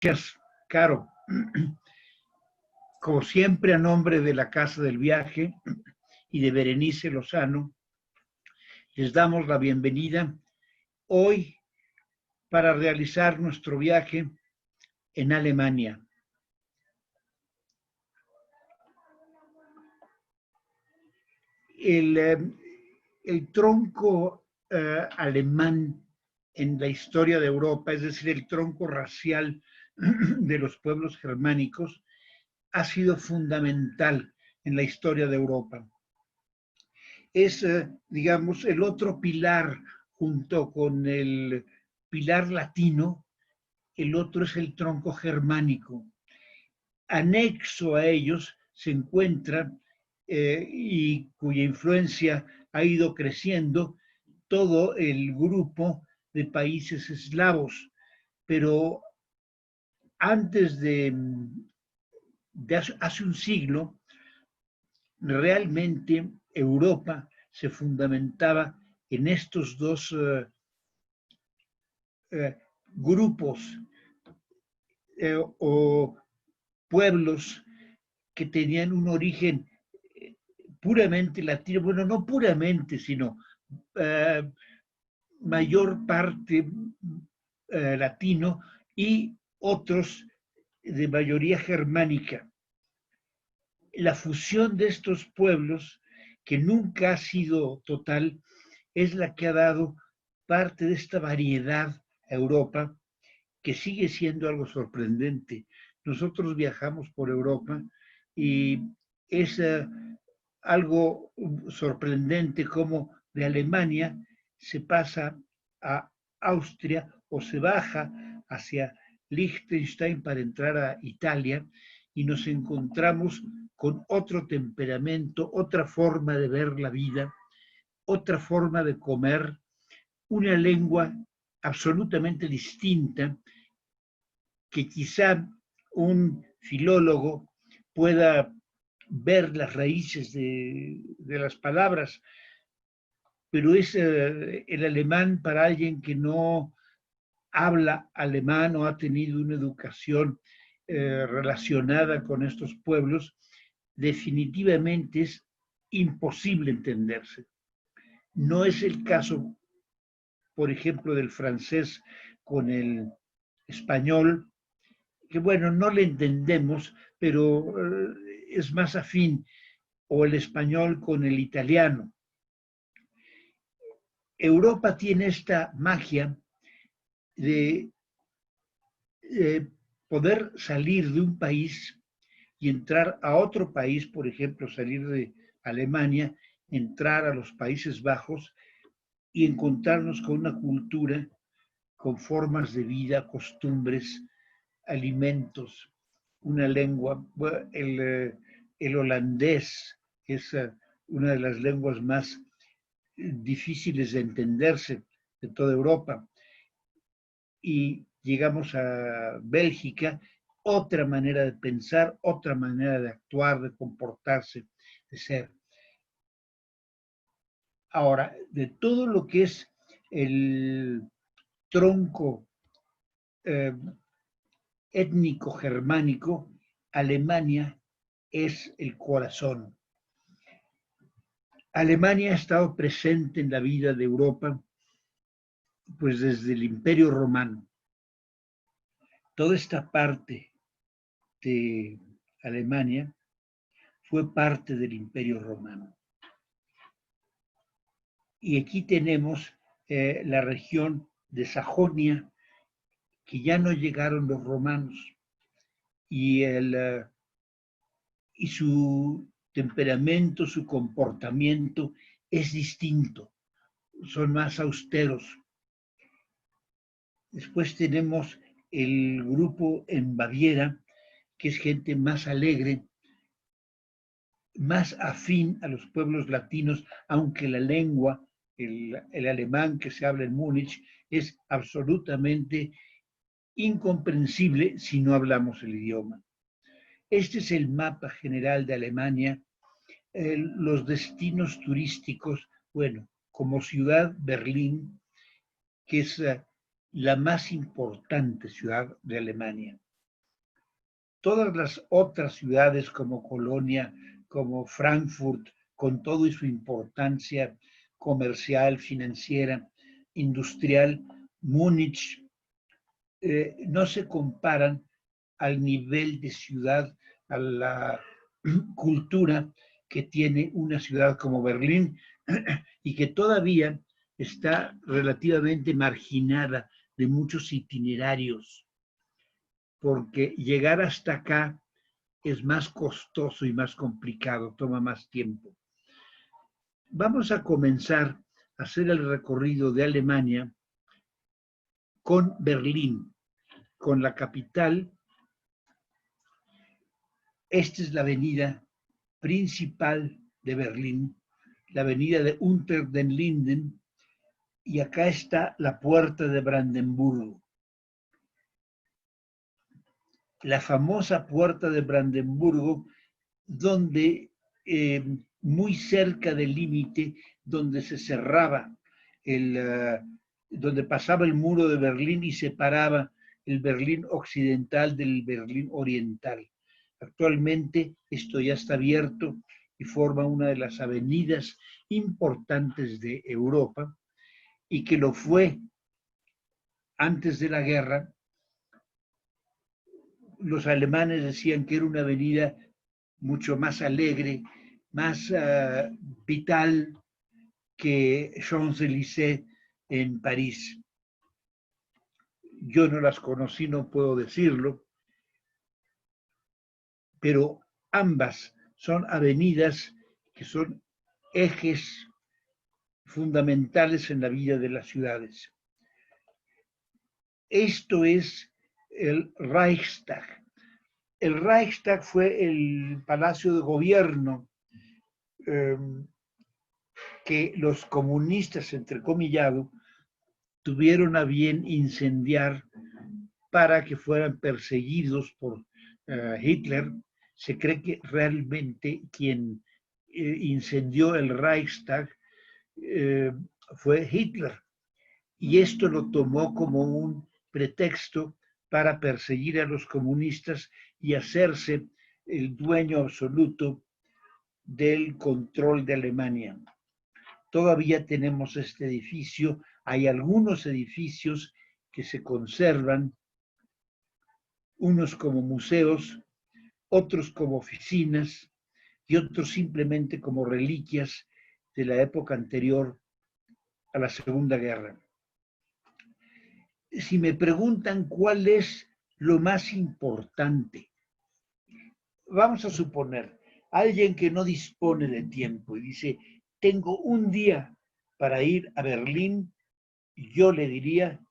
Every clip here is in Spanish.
Gracias, Caro. Como siempre, a nombre de la Casa del Viaje y de Berenice Lozano, les damos la bienvenida hoy para realizar nuestro viaje en Alemania. El tronco alemán en la historia de Europa, es decir, el tronco racial de los pueblos germánicos, ha sido fundamental en la historia de Europa. Es, digamos, el otro pilar junto con el pilar latino, el otro es el tronco germánico. Anexo a ellos se encuentra y cuya influencia ha ido creciendo todo el grupo de países eslavos, pero antes de hace un siglo, realmente Europa se fundamentaba en estos dos grupos o pueblos que tenían un origen puramente latino, bueno, no puramente, sino mayor parte latino y otros de mayoría germánica. La fusión de estos pueblos, que nunca ha sido total, es la que ha dado parte de esta variedad a Europa, que sigue siendo algo sorprendente. Nosotros viajamos por Europa y es algo sorprendente cómo de Alemania se pasa a Austria o se baja hacia Liechtenstein para entrar a Italia y nos encontramos con otro temperamento, otra forma de ver la vida, otra forma de comer, una lengua absolutamente distinta que quizá un filólogo pueda ver las raíces de las palabras, pero es el alemán para alguien que no habla alemán o ha tenido una educación relacionada con estos pueblos, definitivamente es imposible entenderse. No es el caso, por ejemplo, del francés con el español, que bueno, no le entendemos, pero es más afín, o el español con el italiano. Europa tiene esta magia de poder salir de un país y entrar a otro país, por ejemplo, salir de Alemania, entrar a los Países Bajos y encontrarnos con una cultura, con formas de vida, costumbres, alimentos, una lengua. El holandés es una de las lenguas más difíciles de entenderse de toda Europa. Y llegamos a Bélgica, otra manera de pensar, otra manera de actuar, de comportarse, de ser. Ahora, de todo lo que es el tronco étnico germánico, Alemania es el corazón. Alemania ha estado presente en la vida de Europa pues desde el Imperio Romano. Toda esta parte de Alemania fue parte del Imperio Romano. Y aquí tenemos la región de Sajonia, que ya no llegaron los romanos, y su temperamento, su comportamiento es distinto, son más austeros. Después tenemos el grupo en Baviera, que es gente más alegre, más afín a los pueblos latinos, aunque la lengua, el alemán que se habla en Múnich, es absolutamente incomprensible si no hablamos el idioma. Este es el mapa general de Alemania. Los destinos turísticos, bueno, como ciudad, Berlín, que es la más importante ciudad de Alemania. Todas las otras ciudades como Colonia, como Frankfurt, con toda su importancia comercial, financiera, industrial, Múnich, no se comparan al nivel de ciudad, a la cultura que tiene una ciudad como Berlín y que todavía está relativamente marginada de muchos itinerarios, porque llegar hasta acá es más costoso y más complicado, toma más tiempo. Vamos a comenzar a hacer el recorrido de Alemania con Berlín, con la capital. Esta es la avenida principal de Berlín, la avenida de Unter den Linden, y acá está la puerta de Brandenburgo. La famosa puerta de Brandenburgo, donde muy cerca del límite, donde se cerraba, donde pasaba el muro de Berlín y separaba el Berlín occidental del Berlín oriental. Actualmente esto ya está abierto y forma una de las avenidas importantes de Europa, y que lo fue antes de la guerra. Los alemanes decían que era una avenida mucho más alegre, más vital que Champs-Élysées en París. Yo no las conocí, no puedo decirlo, pero ambas son avenidas que son ejes fundamentales en la vida de las ciudades. Esto es el Reichstag. El Reichstag fue el palacio de gobierno que los comunistas, entrecomillado, tuvieron a bien incendiar para que fueran perseguidos por Hitler. Se cree que realmente quien incendió el Reichstag fue Hitler, y esto lo tomó como un pretexto para perseguir a los comunistas y hacerse el dueño absoluto del control de Alemania. Todavía tenemos este edificio, hay algunos edificios que se conservan, unos como museos, otros como oficinas y otros simplemente como reliquias de la época anterior a la Segunda Guerra. Si me preguntan cuál es lo más importante, vamos a suponer, alguien que no dispone de tiempo y dice, tengo un día para ir a Berlín, yo le diría,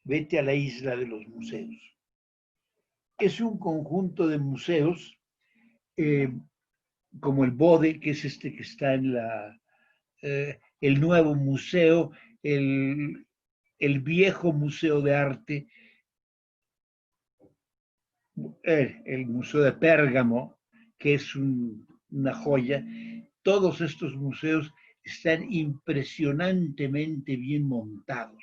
vete a la isla de los museos. Es un conjunto de museos, como el Bode, que es este que está en el nuevo museo, el viejo museo de arte, el museo de Pérgamo, que es una joya. Todos estos museos están impresionantemente bien montados,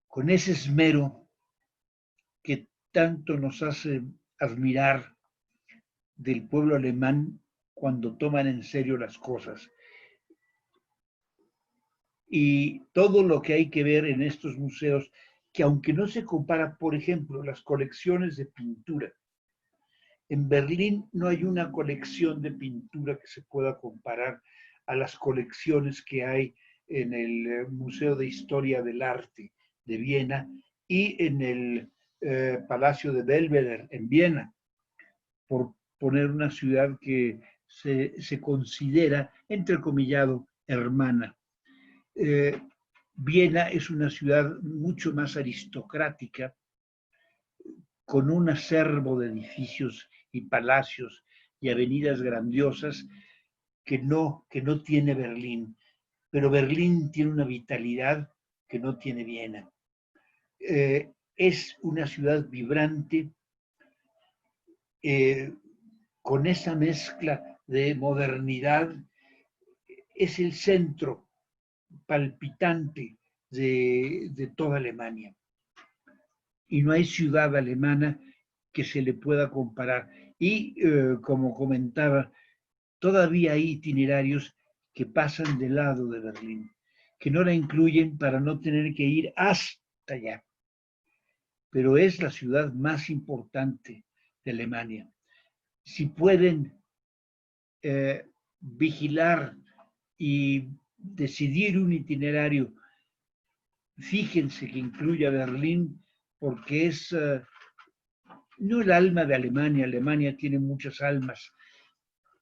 con ese esmero que tanto nos hace admirar del pueblo alemán cuando toman en serio las cosas. Y todo lo que hay que ver en estos museos, que aunque no se compara, por ejemplo, las colecciones de pintura, en Berlín no hay una colección de pintura que se pueda comparar a las colecciones que hay en el Museo de Historia del Arte de Viena y en el Palacio de Belvedere en Viena, por poner una ciudad que se considera, entrecomillado, hermana. Viena es una ciudad mucho más aristocrática, con un acervo de edificios y palacios y avenidas grandiosas que no tiene Berlín. Pero Berlín tiene una vitalidad que no tiene Viena. Es una ciudad vibrante, con esa mezcla de modernidad. Es el centro palpitante de toda Alemania. Y no hay ciudad alemana que se le pueda comparar. Y como comentaba, todavía hay itinerarios que pasan del lado de Berlín, que no la incluyen para no tener que ir hasta allá. Pero es la ciudad más importante de Alemania. Si pueden vigilar y decidir un itinerario, fíjense que incluya Berlín, porque es no el alma de Alemania. Alemania tiene muchas almas,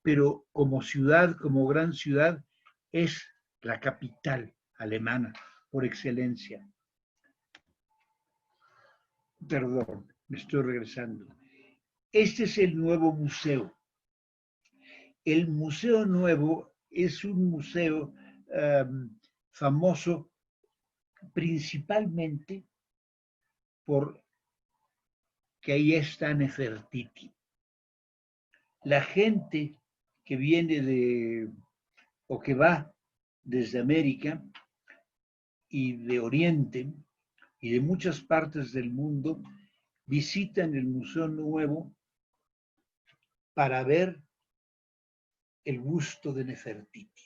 pero como ciudad, como gran ciudad, es la capital alemana por excelencia. Perdón, me estoy regresando. Este es el nuevo museo. El museo nuevo es un museo famoso principalmente por que ahí está Nefertiti. La gente que viene o que va desde América y de Oriente y de muchas partes del mundo visitan el Museo Nuevo para ver el busto de Nefertiti.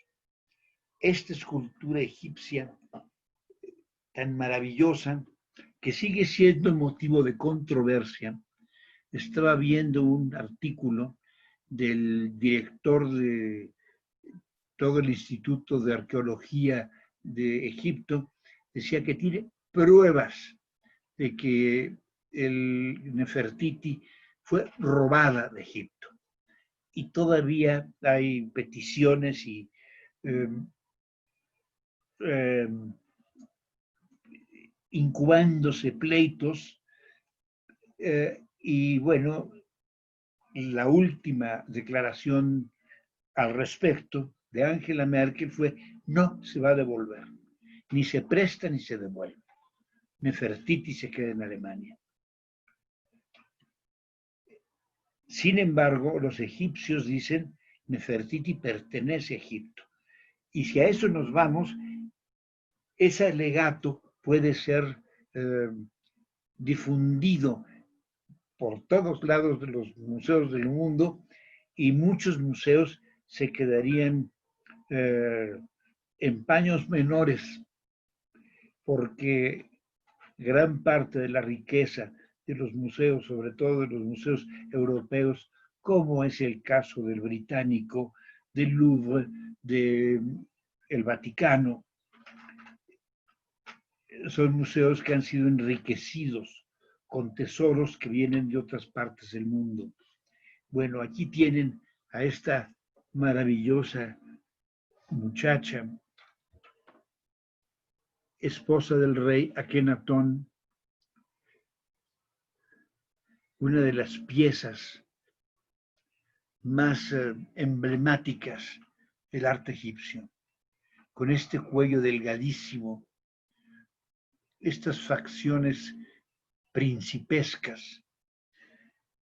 Esta escultura egipcia tan maravillosa que sigue siendo motivo de controversia. Estaba viendo un artículo del director de todo el Instituto de Arqueología de Egipto, decía que tiene pruebas de que el Nefertiti fue robada de Egipto. Y todavía hay peticiones y incubándose pleitos. Y bueno, la última declaración al respecto de Angela Merkel fue: no se va a devolver, ni se presta ni se devuelve. Nefertiti se queda en Alemania. Sin embargo, los egipcios dicen: Nefertiti pertenece a Egipto. Y si a eso nos vamos, ese legato puede ser difundido por todos lados de los museos del mundo, y muchos museos se quedarían en paños menores, porque gran parte de la riqueza de los museos, sobre todo de los museos europeos, como es el caso del Británico, del Louvre, del Vaticano, son museos que han sido enriquecidos con tesoros que vienen de otras partes del mundo. Bueno, aquí tienen a esta maravillosa muchacha, esposa del rey Akenatón, una de las piezas más emblemáticas del arte egipcio, con este cuello delgadísimo, estas facciones principescas,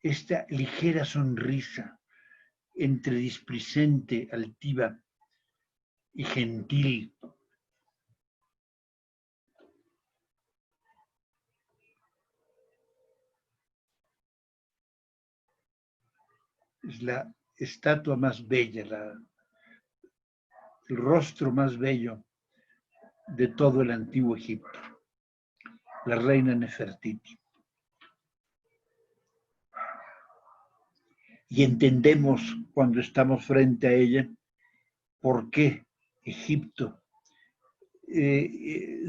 esta ligera sonrisa entre displicente, altiva y gentil. Es la estatua más bella, el rostro más bello de todo el antiguo Egipto, la reina Nefertiti. Y entendemos cuando estamos frente a ella por qué Egipto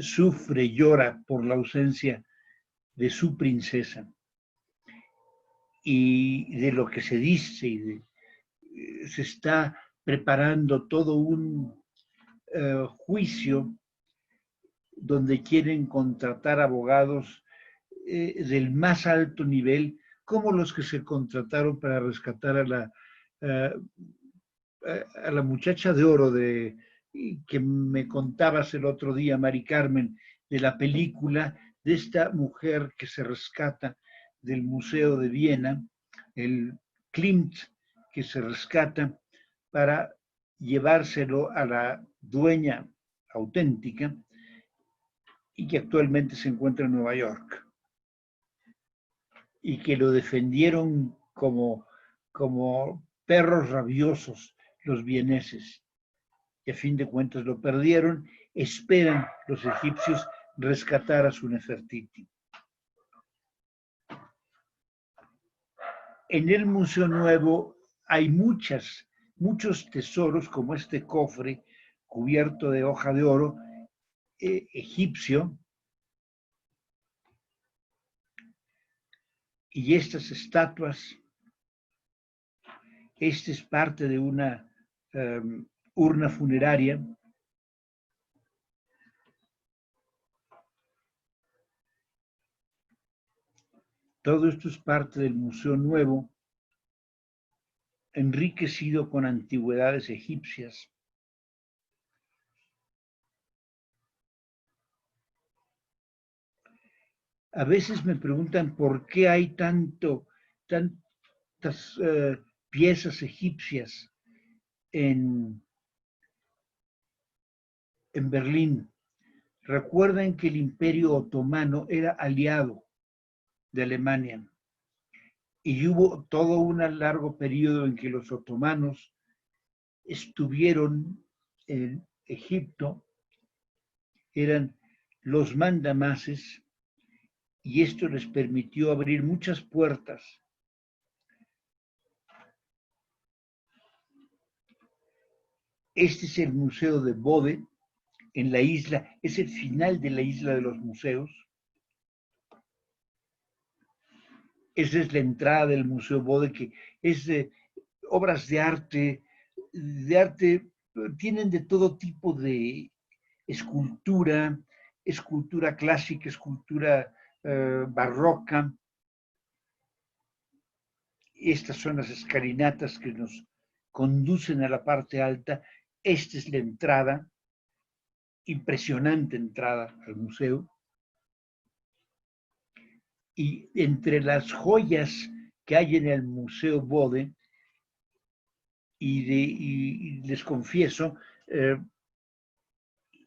sufre, llora por la ausencia de su princesa, y de lo que se dice y se está preparando todo un juicio donde quieren contratar abogados del más alto nivel, como los que se contrataron para rescatar a la muchacha de oro que me contabas el otro día, Mari Carmen, de la película de esta mujer que se rescata del Museo de Viena, el Klimt, que se rescata para llevárselo a la dueña auténtica y que actualmente se encuentra en Nueva York. y que lo defendieron como perros rabiosos los vieneses. Y a fin de cuentas lo perdieron. Esperan los egipcios rescatar a su Nefertiti. En el Museo Nuevo hay muchos tesoros, como este cofre cubierto de hoja de oro egipcio, y estas estatuas. Este es parte de una urna funeraria. Todo esto es parte del Museo Nuevo, enriquecido con antigüedades egipcias. A veces me preguntan por qué hay tantas piezas egipcias en Berlín. Recuerden que el Imperio Otomano era aliado de Alemania y hubo todo un largo periodo en que los otomanos estuvieron en Egipto, eran los mandamases, y esto les permitió abrir muchas puertas. Este es el Museo de Bode, en la isla, es el final de la isla de los museos. Esa es la entrada del Museo Bode, que es de obras de arte, tienen de todo tipo de escultura clásica, escultura barroca. Estas son las escalinatas que nos conducen a la parte alta. Esta es la entrada, impresionante entrada al museo. Y entre las joyas que hay en el Museo Bode, y les confieso,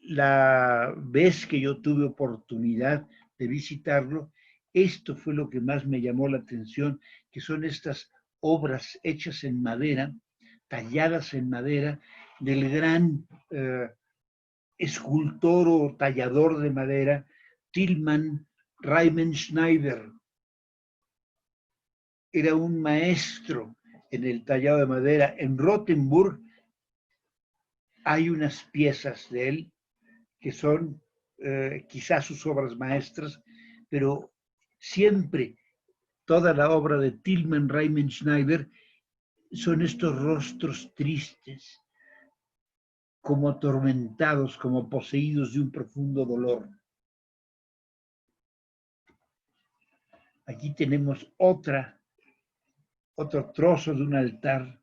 la vez que yo tuve oportunidad de visitarlo, esto fue lo que más me llamó la atención, que son estas obras hechas en madera, talladas en madera, del gran escultor o tallador de madera, Tilman Riemenschneider. Era un maestro en el tallado de madera. En Rothenburg hay unas piezas de él que son quizás sus obras maestras, pero siempre toda la obra de Tilman Riemenschneider son estos rostros tristes, como atormentados, como poseídos de un profundo dolor. Aquí tenemos otro trozo de un altar,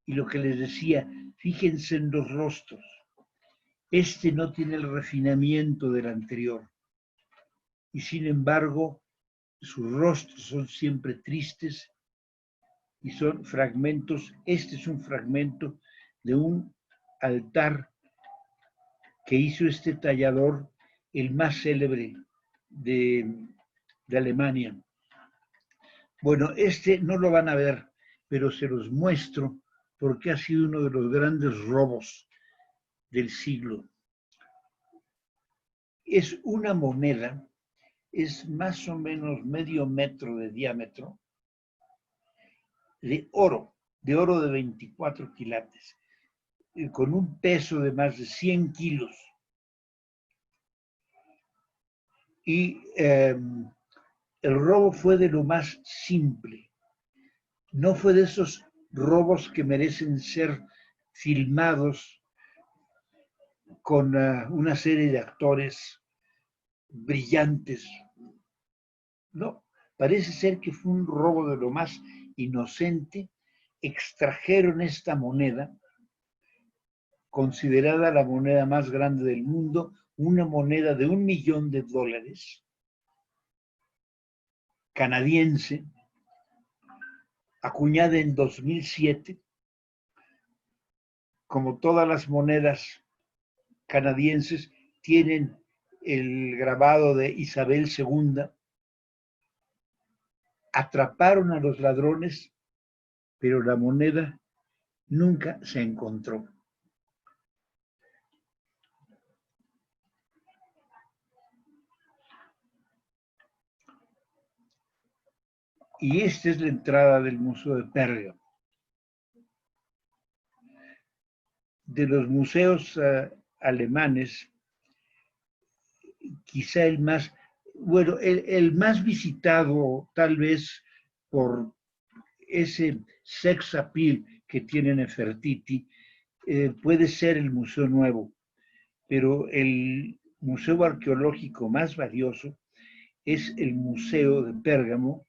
y lo que les decía, fíjense en los rostros. Este no tiene el refinamiento del anterior, y sin embargo, sus rostros son siempre tristes y son fragmentos. Este es un fragmento de un altar que hizo este tallador, el más célebre de Alemania. Bueno, este no lo van a ver, pero se los muestro porque ha sido uno de los grandes robos del siglo. Es una moneda, es más o menos medio metro de diámetro, de oro de 24 quilates, con un peso de más de 100 kilos. Y el robo fue de lo más simple. No fue de esos robos que merecen ser filmados con una serie de actores brillantes. No, parece ser que fue un robo de lo más inocente. Extrajeron esta moneda, considerada la moneda más grande del mundo, una moneda de $1 millón canadiense, acuñada en 2007. Como todas las monedas canadienses, tienen el grabado de Isabel II. atraparon a los ladrones, pero la moneda nunca se encontró. Y esta es la entrada del Museo de Pérgamo. De los museos alemanes, quizá el más, bueno, el más visitado tal vez por ese sex appeal que tiene Nefertiti, puede ser el Museo Nuevo, pero el museo arqueológico más valioso es el Museo de Pérgamo,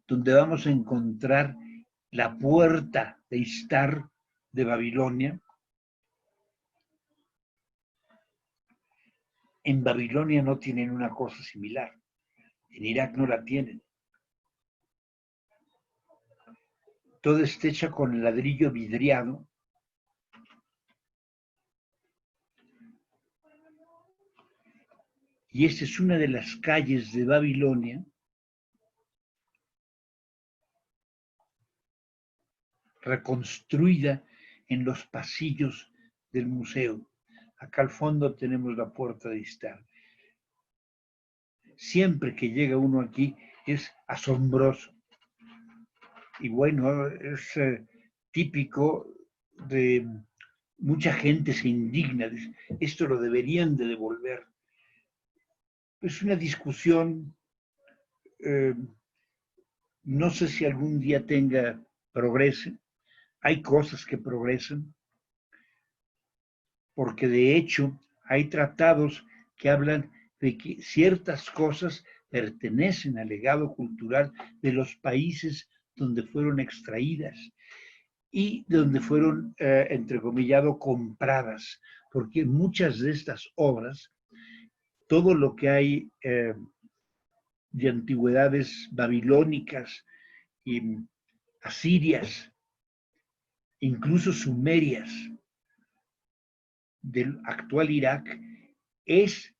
donde vamos a encontrar la puerta de Istar de Babilonia. En Babilonia no tienen una cosa similar, en Irak no la tienen. Toda está hecha con ladrillo vidriado. Y esta es una de las calles de Babilonia reconstruida en los pasillos del museo. Acá al fondo tenemos la puerta de Istar. Siempre que llega uno aquí es asombroso. Y bueno, es típico de mucha gente se indigna. Esto lo deberían de devolver. Es una discusión, no sé si algún día progrese. Hay cosas que progresan, porque de hecho hay tratados que hablan de que ciertas cosas pertenecen al legado cultural de los países donde fueron extraídas y donde fueron, entrecomillado, compradas, porque muchas de estas obras, todo lo que hay de antigüedades babilónicas y asirias, incluso sumerias, del actual Irak, es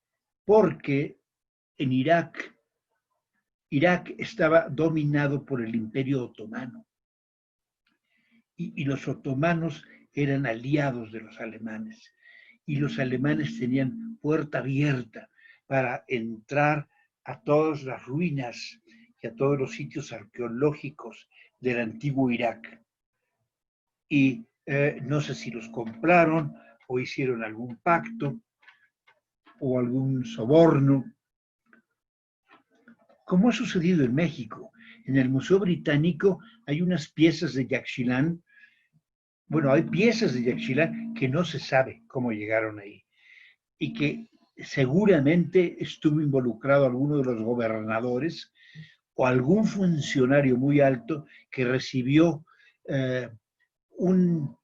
porque en Irak estaba dominado por el Imperio Otomano y los otomanos eran aliados de los alemanes y los alemanes tenían puerta abierta para entrar a todas las ruinas y a todos los sitios arqueológicos del antiguo Irak. Y no sé si los compraron o hicieron algún pacto o algún soborno, como ha sucedido en México. En el Museo Británico hay unas piezas de Yaxchilán. Bueno, hay piezas de Yaxchilán que no se sabe cómo llegaron ahí y que seguramente estuvo involucrado alguno de los gobernadores o algún funcionario muy alto que recibió un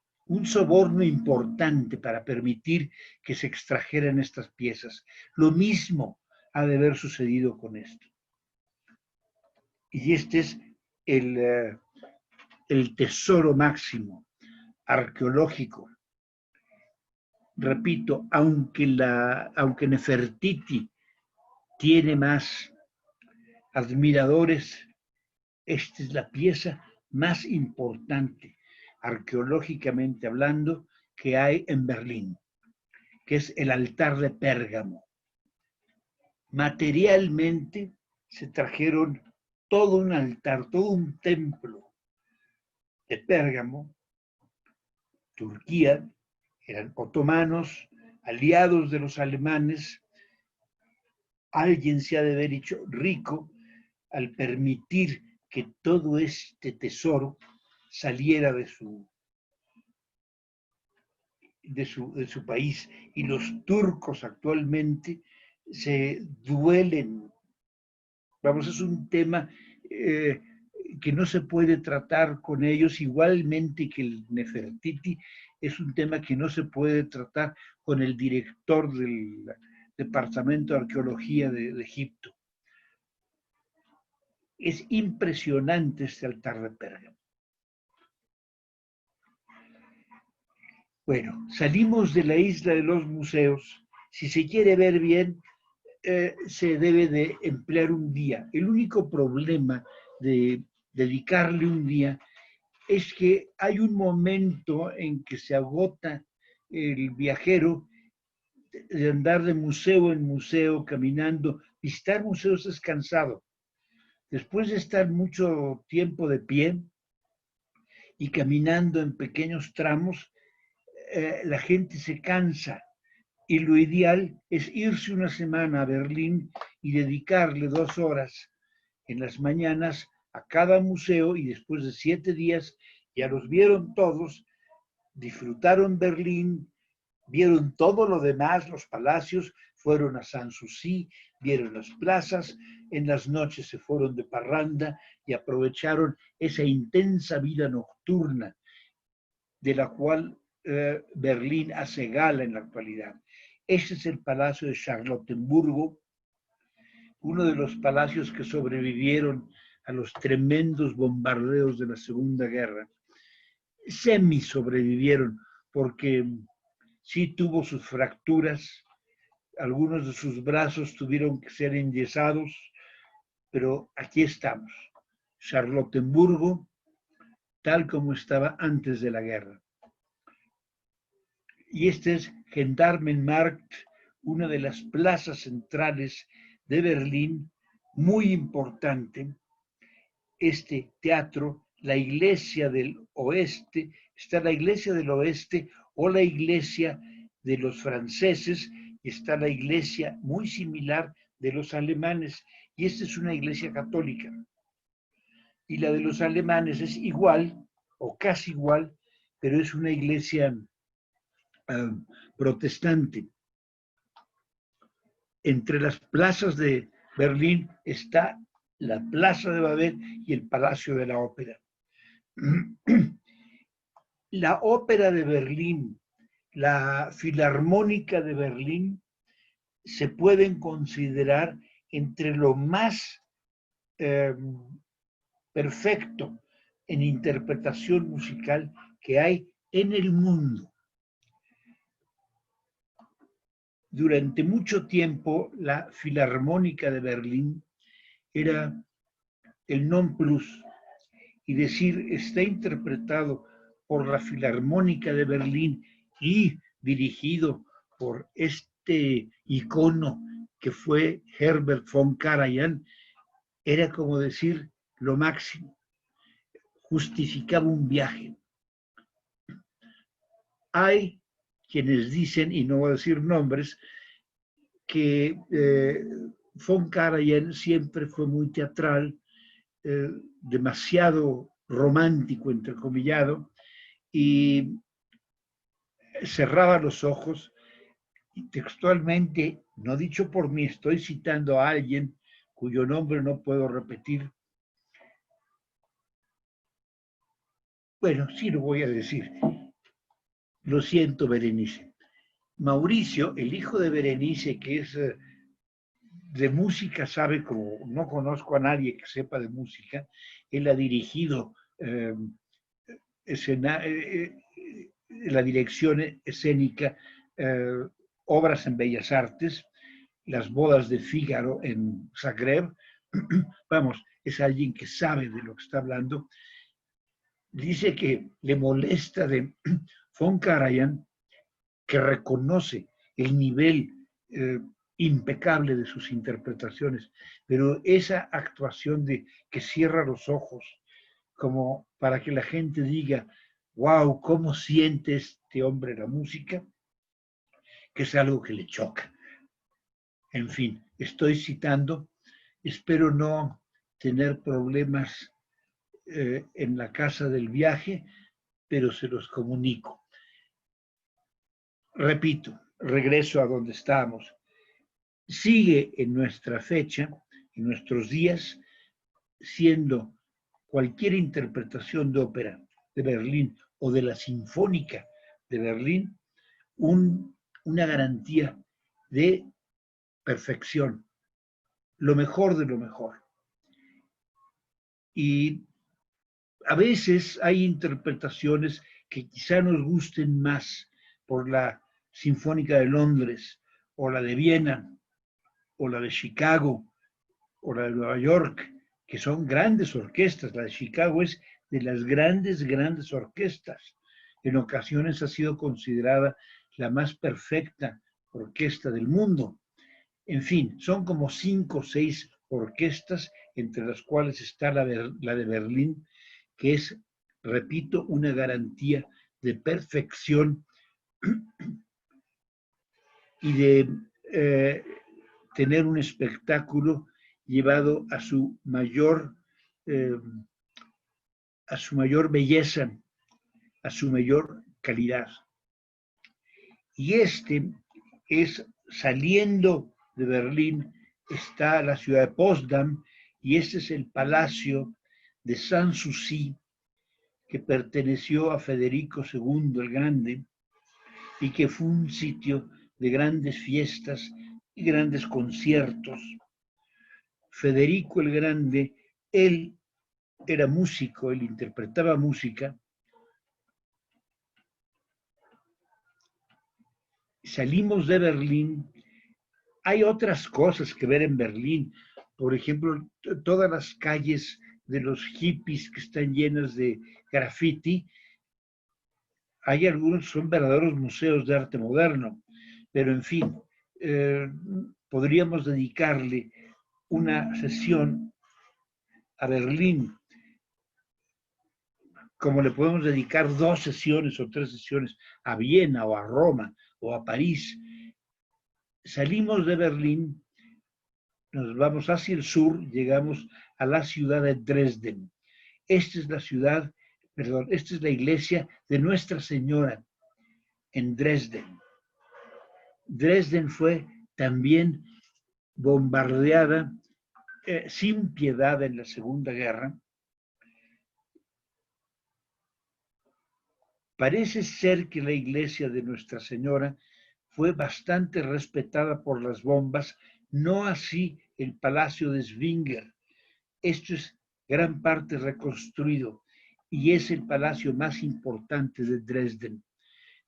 soborno importante para permitir que se extrajeran estas piezas. Lo mismo ha de haber sucedido con esto. Y este es el tesoro máximo arqueológico. Repito, aunque Nefertiti tiene más admiradores, esta es la pieza más importante, arqueológicamente hablando, que hay en Berlín, que es el altar de Pérgamo. Materialmente se trajeron todo un altar, todo un templo de Pérgamo, Turquía, eran otomanos, aliados de los alemanes. Alguien se ha de haber hecho rico al permitir que todo este tesoro saliera de su país. Y los turcos actualmente se duelen. Vamos, es un tema que no se puede tratar con ellos, igualmente que el Nefertiti, es un tema que no se puede tratar con el director del Departamento de Arqueología de Egipto. Es impresionante este altar de Pérgamo. Bueno, salimos de la isla de los museos. Si se quiere ver bien, se debe de emplear un día. El único problema de dedicarle un día es que hay un momento en que se agota el viajero de andar de museo en museo, caminando. Visitar museos es cansado. Después de estar mucho tiempo de pie y caminando en pequeños tramos, la gente se cansa. Y lo ideal es irse una semana a Berlín y dedicarle 2 horas en las mañanas a cada museo, y después de 7 días ya los vieron todos, disfrutaron Berlín, vieron todo lo demás, los palacios, fueron a Sanssouci, vieron las plazas, en las noches se fueron de parranda y aprovecharon esa intensa vida nocturna de la cual Berlín hace gala en la actualidad. Ese es el Palacio de Charlottenburgo, uno de los palacios que sobrevivieron a los tremendos bombardeos de la Segunda Guerra. Semi sobrevivieron porque sí tuvo sus fracturas, algunos de sus brazos tuvieron que ser enyesados, pero aquí estamos, Charlottenburgo, tal como estaba antes de la guerra. Y este es Gendarmenmarkt, una de las plazas centrales de Berlín, muy importante. Este teatro, la iglesia del oeste, está la iglesia del oeste o la iglesia de los franceses, y está la iglesia muy similar de los alemanes, y esta es una iglesia católica. Y la de los alemanes es igual, o casi igual, pero es una iglesia protestante. Entre las plazas de Berlín está la Plaza de Babel y el Palacio de la Ópera. La Ópera de Berlín, la Filarmónica de Berlín, se pueden considerar entre lo más perfecto en interpretación musical que hay en el mundo. Durante mucho tiempo, la Filarmónica de Berlín era el non plus, y decir está interpretado por la Filarmónica de Berlín y dirigido por este icono que fue Herbert von Karajan, era como decir lo máximo, justificaba un viaje. Hay quienes dicen, y no voy a decir nombres, que von Karajan siempre fue muy teatral, demasiado romántico, entrecomillado, y cerraba los ojos y textualmente, no dicho por mí, estoy citando a alguien cuyo nombre no puedo repetir. Bueno, sí lo voy a decir. Lo siento, Berenice. Mauricio, el hijo de Berenice, que es de música, sabe como no conozco a nadie que sepa de música. Él ha dirigido la dirección escénica, obras en Bellas Artes, las bodas de Fígaro en Zagreb. Vamos, es alguien que sabe de lo que está hablando. Dice que le molesta de von Karajan, que reconoce el nivel impecable de sus interpretaciones, pero esa actuación de que cierra los ojos como para que la gente diga, wow, ¿cómo siente este hombre la música? Que es algo que le choca. En fin, estoy citando, espero no tener problemas en la casa del viaje, pero se los comunico. Repito, regreso a donde estábamos. Sigue en nuestra fecha, en nuestros días, siendo cualquier interpretación de ópera de Berlín o de la Sinfónica de Berlín una garantía de perfección, lo mejor de lo mejor. Y a veces hay interpretaciones que quizá nos gusten más por la Sinfónica de Londres o la de Viena o la de Chicago, o la de Nueva York, que son grandes orquestas. La de Chicago es de las grandes orquestas. En ocasiones ha sido considerada la más perfecta orquesta del mundo. En fin, son como 5 o 6 orquestas, entre las cuales está la de Berlín, que es, repito, una garantía de perfección y de tener un espectáculo llevado a su mayor belleza, a su mayor calidad. Y este es, saliendo de Berlín, está la ciudad de Potsdam, y este es el palacio de Sanssouci, que perteneció a Federico II el Grande, y que fue un sitio de grandes fiestas y grandes conciertos. Federico el Grande, él era músico, él interpretaba música. Salimos de Berlín. Hay otras cosas que ver en Berlín. Por ejemplo, todas las calles de los hippies que están llenas de graffiti. Hay algunos que son verdaderos museos de arte moderno. Pero en fin, podríamos dedicarle una sesión a Berlín, como le podemos dedicar 2 sesiones o 3 sesiones a Viena o a Roma o a París. Salimos de Berlín, nos vamos hacia el sur, llegamos a la ciudad de Dresden. Esta es la iglesia de Nuestra Señora en Dresden. Dresden fue también bombardeada sin piedad en la Segunda Guerra. Parece ser que la iglesia de Nuestra Señora fue bastante respetada por las bombas, no así el Palacio de Schwinger. Esto es gran parte reconstruido y es el palacio más importante de Dresden.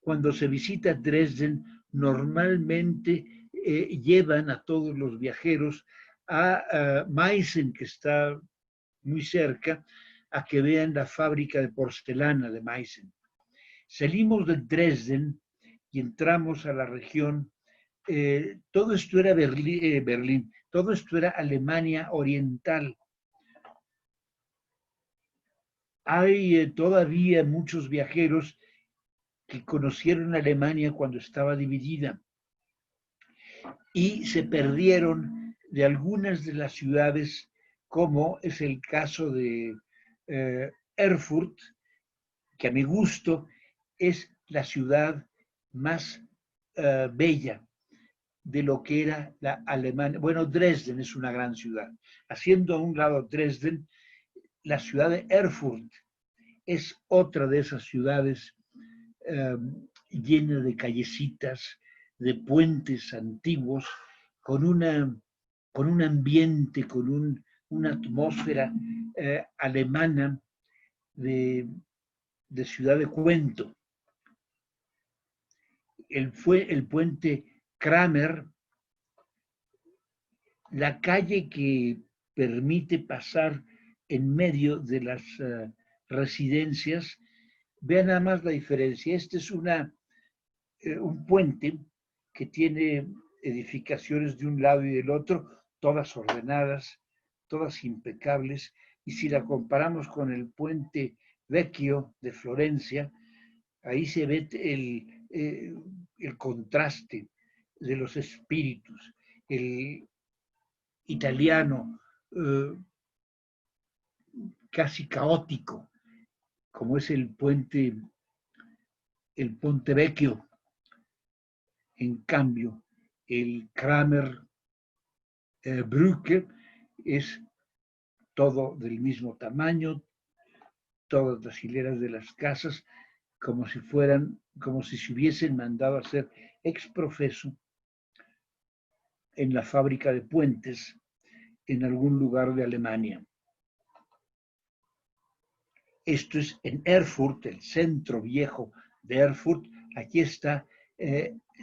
Cuando se visita Dresden, normalmente llevan a todos los viajeros a Meissen, que está muy cerca, a que vean la fábrica de porcelana de Meissen. Salimos de Dresden y entramos a la región. Todo esto era Berlín, todo esto era Alemania Oriental. Hay todavía muchos viajeros que conocieron Alemania cuando estaba dividida y se perdieron de algunas de las ciudades, como es el caso de Erfurt, que a mi gusto es la ciudad más bella de lo que era la Alemania. Bueno, Dresden es una gran ciudad. Haciendo a un lado Dresden, la ciudad de Erfurt es otra de esas ciudades llena de callecitas, de puentes antiguos, con un ambiente, con una atmósfera alemana de ciudad de cuento. El puente Kramer, la calle que permite pasar en medio de las residencias. Vean nada más la diferencia. Este es un puente que tiene edificaciones de un lado y del otro, todas ordenadas, todas impecables, y si la comparamos con el puente Vecchio de Florencia, ahí se ve el contraste de los espíritus. El italiano casi caótico, como es el Ponte Vecchio. En cambio, el Kramer Brücke es todo del mismo tamaño, todas las hileras de las casas, como si se hubiesen mandado a hacer ex profeso en la fábrica de puentes en algún lugar de Alemania. Esto es en Erfurt, el centro viejo de Erfurt. Aquí está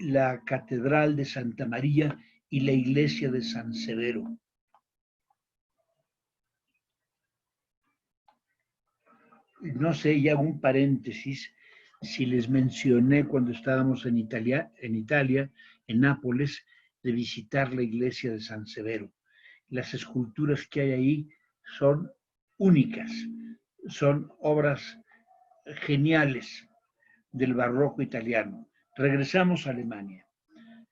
la Catedral de Santa María y la iglesia de San Severo. No sé, y hago un paréntesis, si les mencioné cuando estábamos en Italia, en Nápoles, de visitar la iglesia de San Severo. Las esculturas que hay ahí son únicas, son obras geniales del barroco italiano. Regresamos a Alemania.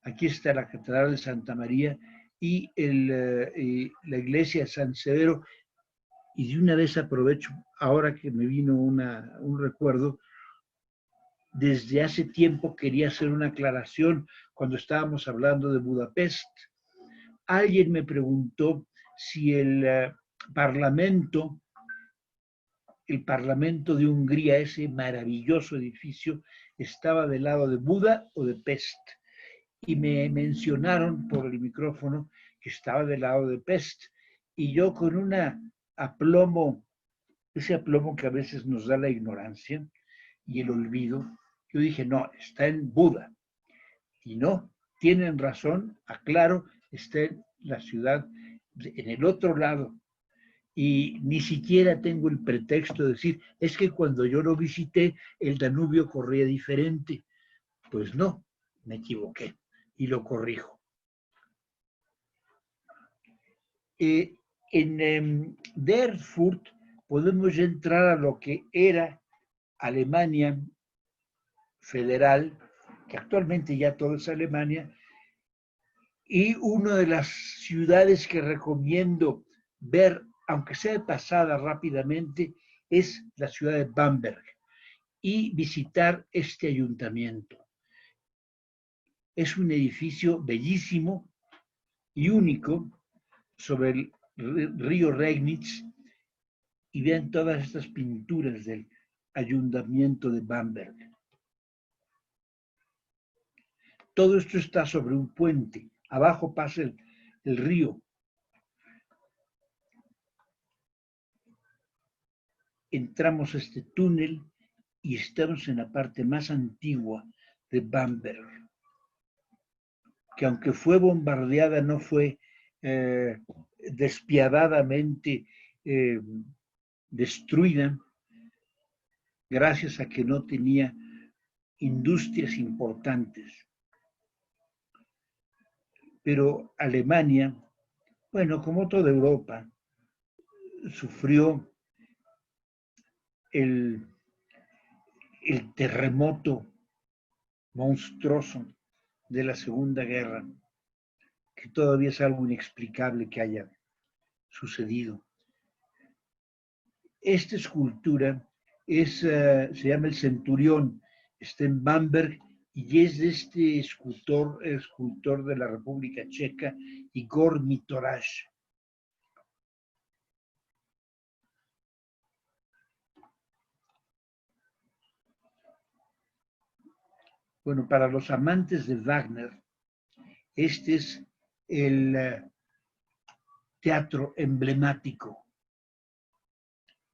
Aquí está la Catedral de Santa María y la iglesia de San Severo. Y de una vez aprovecho, ahora que me vino un recuerdo, desde hace tiempo quería hacer una aclaración cuando estábamos hablando de Budapest. Alguien me preguntó si Parlamento de Hungría, ese maravilloso edificio, estaba del lado de Buda o de Pest. Y me mencionaron por el micrófono que estaba del lado de Pest. Y yo con ese aplomo que a veces nos da la ignorancia y el olvido, yo dije, no, está en Buda. Y no, tienen razón, aclaro, está en la ciudad, en el otro lado. Y ni siquiera tengo el pretexto de decir, es que cuando yo lo visité, el Danubio corría diferente. Pues no, me equivoqué y lo corrijo. En Erfurt podemos entrar a lo que era Alemania federal, que actualmente ya todo es Alemania, y una de las ciudades que recomiendo ver, aunque sea de pasada rápidamente, es la ciudad de Bamberg y visitar este ayuntamiento. Es un edificio bellísimo y único sobre el río Regnitz, y vean todas estas pinturas del ayuntamiento de Bamberg. Todo esto está sobre un puente. Abajo pasa el río. Entramos a este túnel y estamos en la parte más antigua de Bamberg, que aunque fue bombardeada, no fue despiadadamente destruida, gracias a que no tenía industrias importantes. Pero Alemania, bueno, como toda Europa, sufrió el terremoto monstruoso de la Segunda Guerra, que todavía es algo inexplicable que haya sucedido. Esta escultura se llama el Centurión, está en Bamberg y es de este escultor de la República Checa, Igor Mitoraj. Bueno, para los amantes de Wagner, este es el teatro emblemático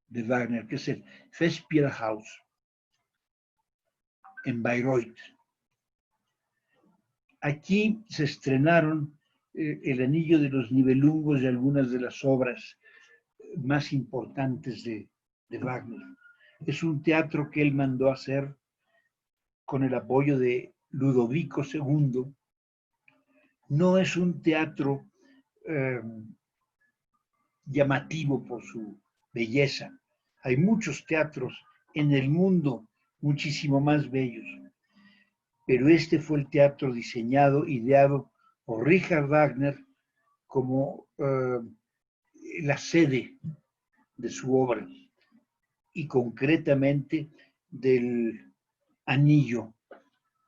de Wagner, que es el Festspielhaus en Bayreuth. Aquí se estrenaron El Anillo de los Nibelungos y algunas de las obras más importantes de Wagner. Es un teatro que él mandó a hacer con el apoyo de Ludovico II. No es un teatro llamativo por su belleza. Hay muchos teatros en el mundo muchísimo más bellos, pero este fue el teatro diseñado, ideado por Richard Wagner como la sede de su obra y concretamente del Anillo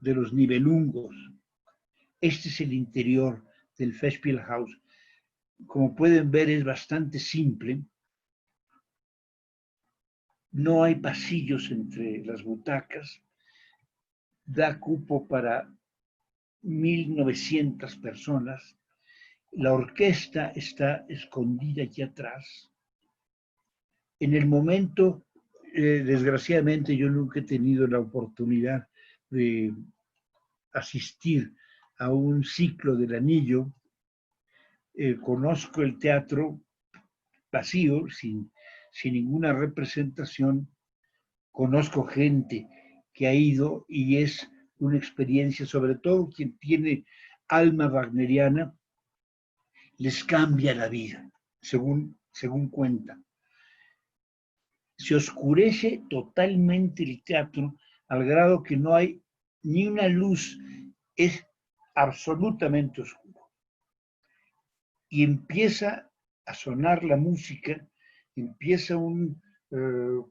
de los Nibelungos. Este es el interior del Festspielhaus. Como pueden ver, es bastante simple. No hay pasillos entre las butacas. Da cupo para 1.900 personas. La orquesta está escondida aquí atrás. En el momento, desgraciadamente, yo nunca he tenido la oportunidad de asistir a un ciclo del Anillo, conozco el teatro vacío, sin ninguna representación. Conozco gente que ha ido y es una experiencia, sobre todo quien tiene alma wagneriana, les cambia la vida, según cuentan. Se oscurece totalmente el teatro al grado que no hay ni una luz, es absolutamente oscuro. Y empieza a sonar la música, empieza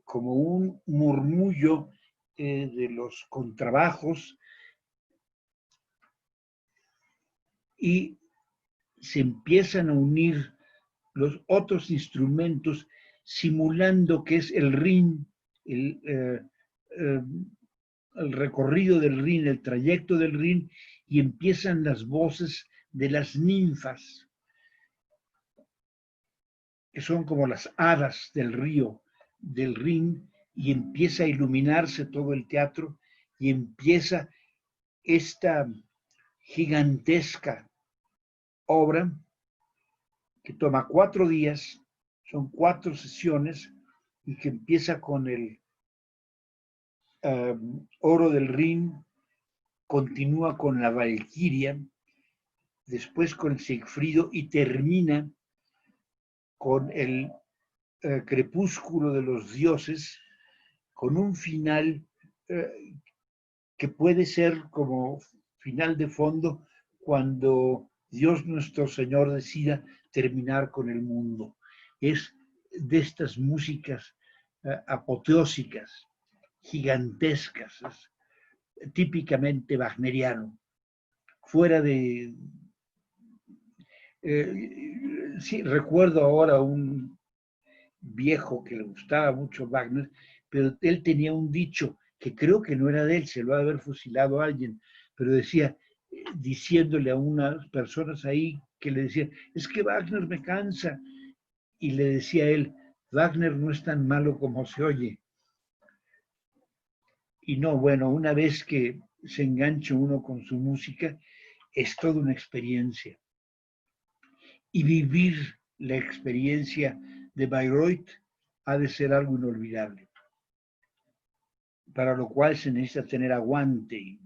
como un murmullo de los contrabajos y se empiezan a unir los otros instrumentos simulando que es el Rin, el recorrido del Rin, el trayecto del Rin, y empiezan las voces de las ninfas, que son como las hadas del río, del Rin, y empieza a iluminarse todo el teatro y empieza esta gigantesca obra que toma 4 días, son 4 sesiones y que empieza con el oro del Rin, continúa con la Valquiria, después con el Siegfriedo y termina con el crepúsculo de los dioses, con un final que puede ser como final de fondo cuando Dios nuestro Señor decida terminar con el mundo. Es de estas músicas apoteósicas, gigantescas, típicamente wagneriano. Fuera de... sí, recuerdo ahora un viejo que le gustaba mucho Wagner, pero él tenía un dicho que creo que no era de él, se lo ha de haber fusilado a alguien, pero decía, diciéndole a unas personas ahí que le decían, es que Wagner me cansa, y le decía a él, Wagner no es tan malo como se oye. Y no, bueno, una vez que se engancha uno con su música, es toda una experiencia. Y vivir la experiencia de Bayreuth ha de ser algo inolvidable, para lo cual se necesita tener aguante,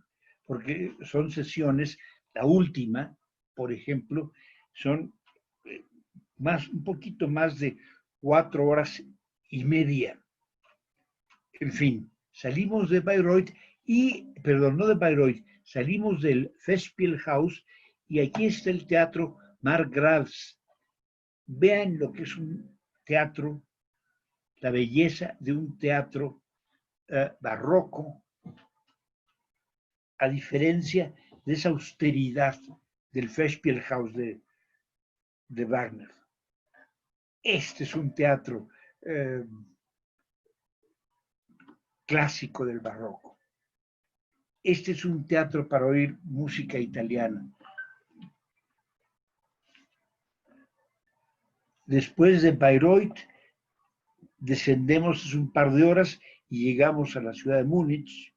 porque son sesiones, la última, por ejemplo, son un poquito más de 4 horas y media. En fin, salimos de Bayreuth no de Bayreuth, salimos del Festspielhaus y aquí está el teatro Markgrafs. Vean lo que es un teatro, la belleza de un teatro barroco, a diferencia de esa austeridad del Festspielhaus de Wagner. Este es un teatro clásico del barroco. Este es un teatro para oír música italiana. Después de Bayreuth, descendemos un par de horas y llegamos a la ciudad de Múnich.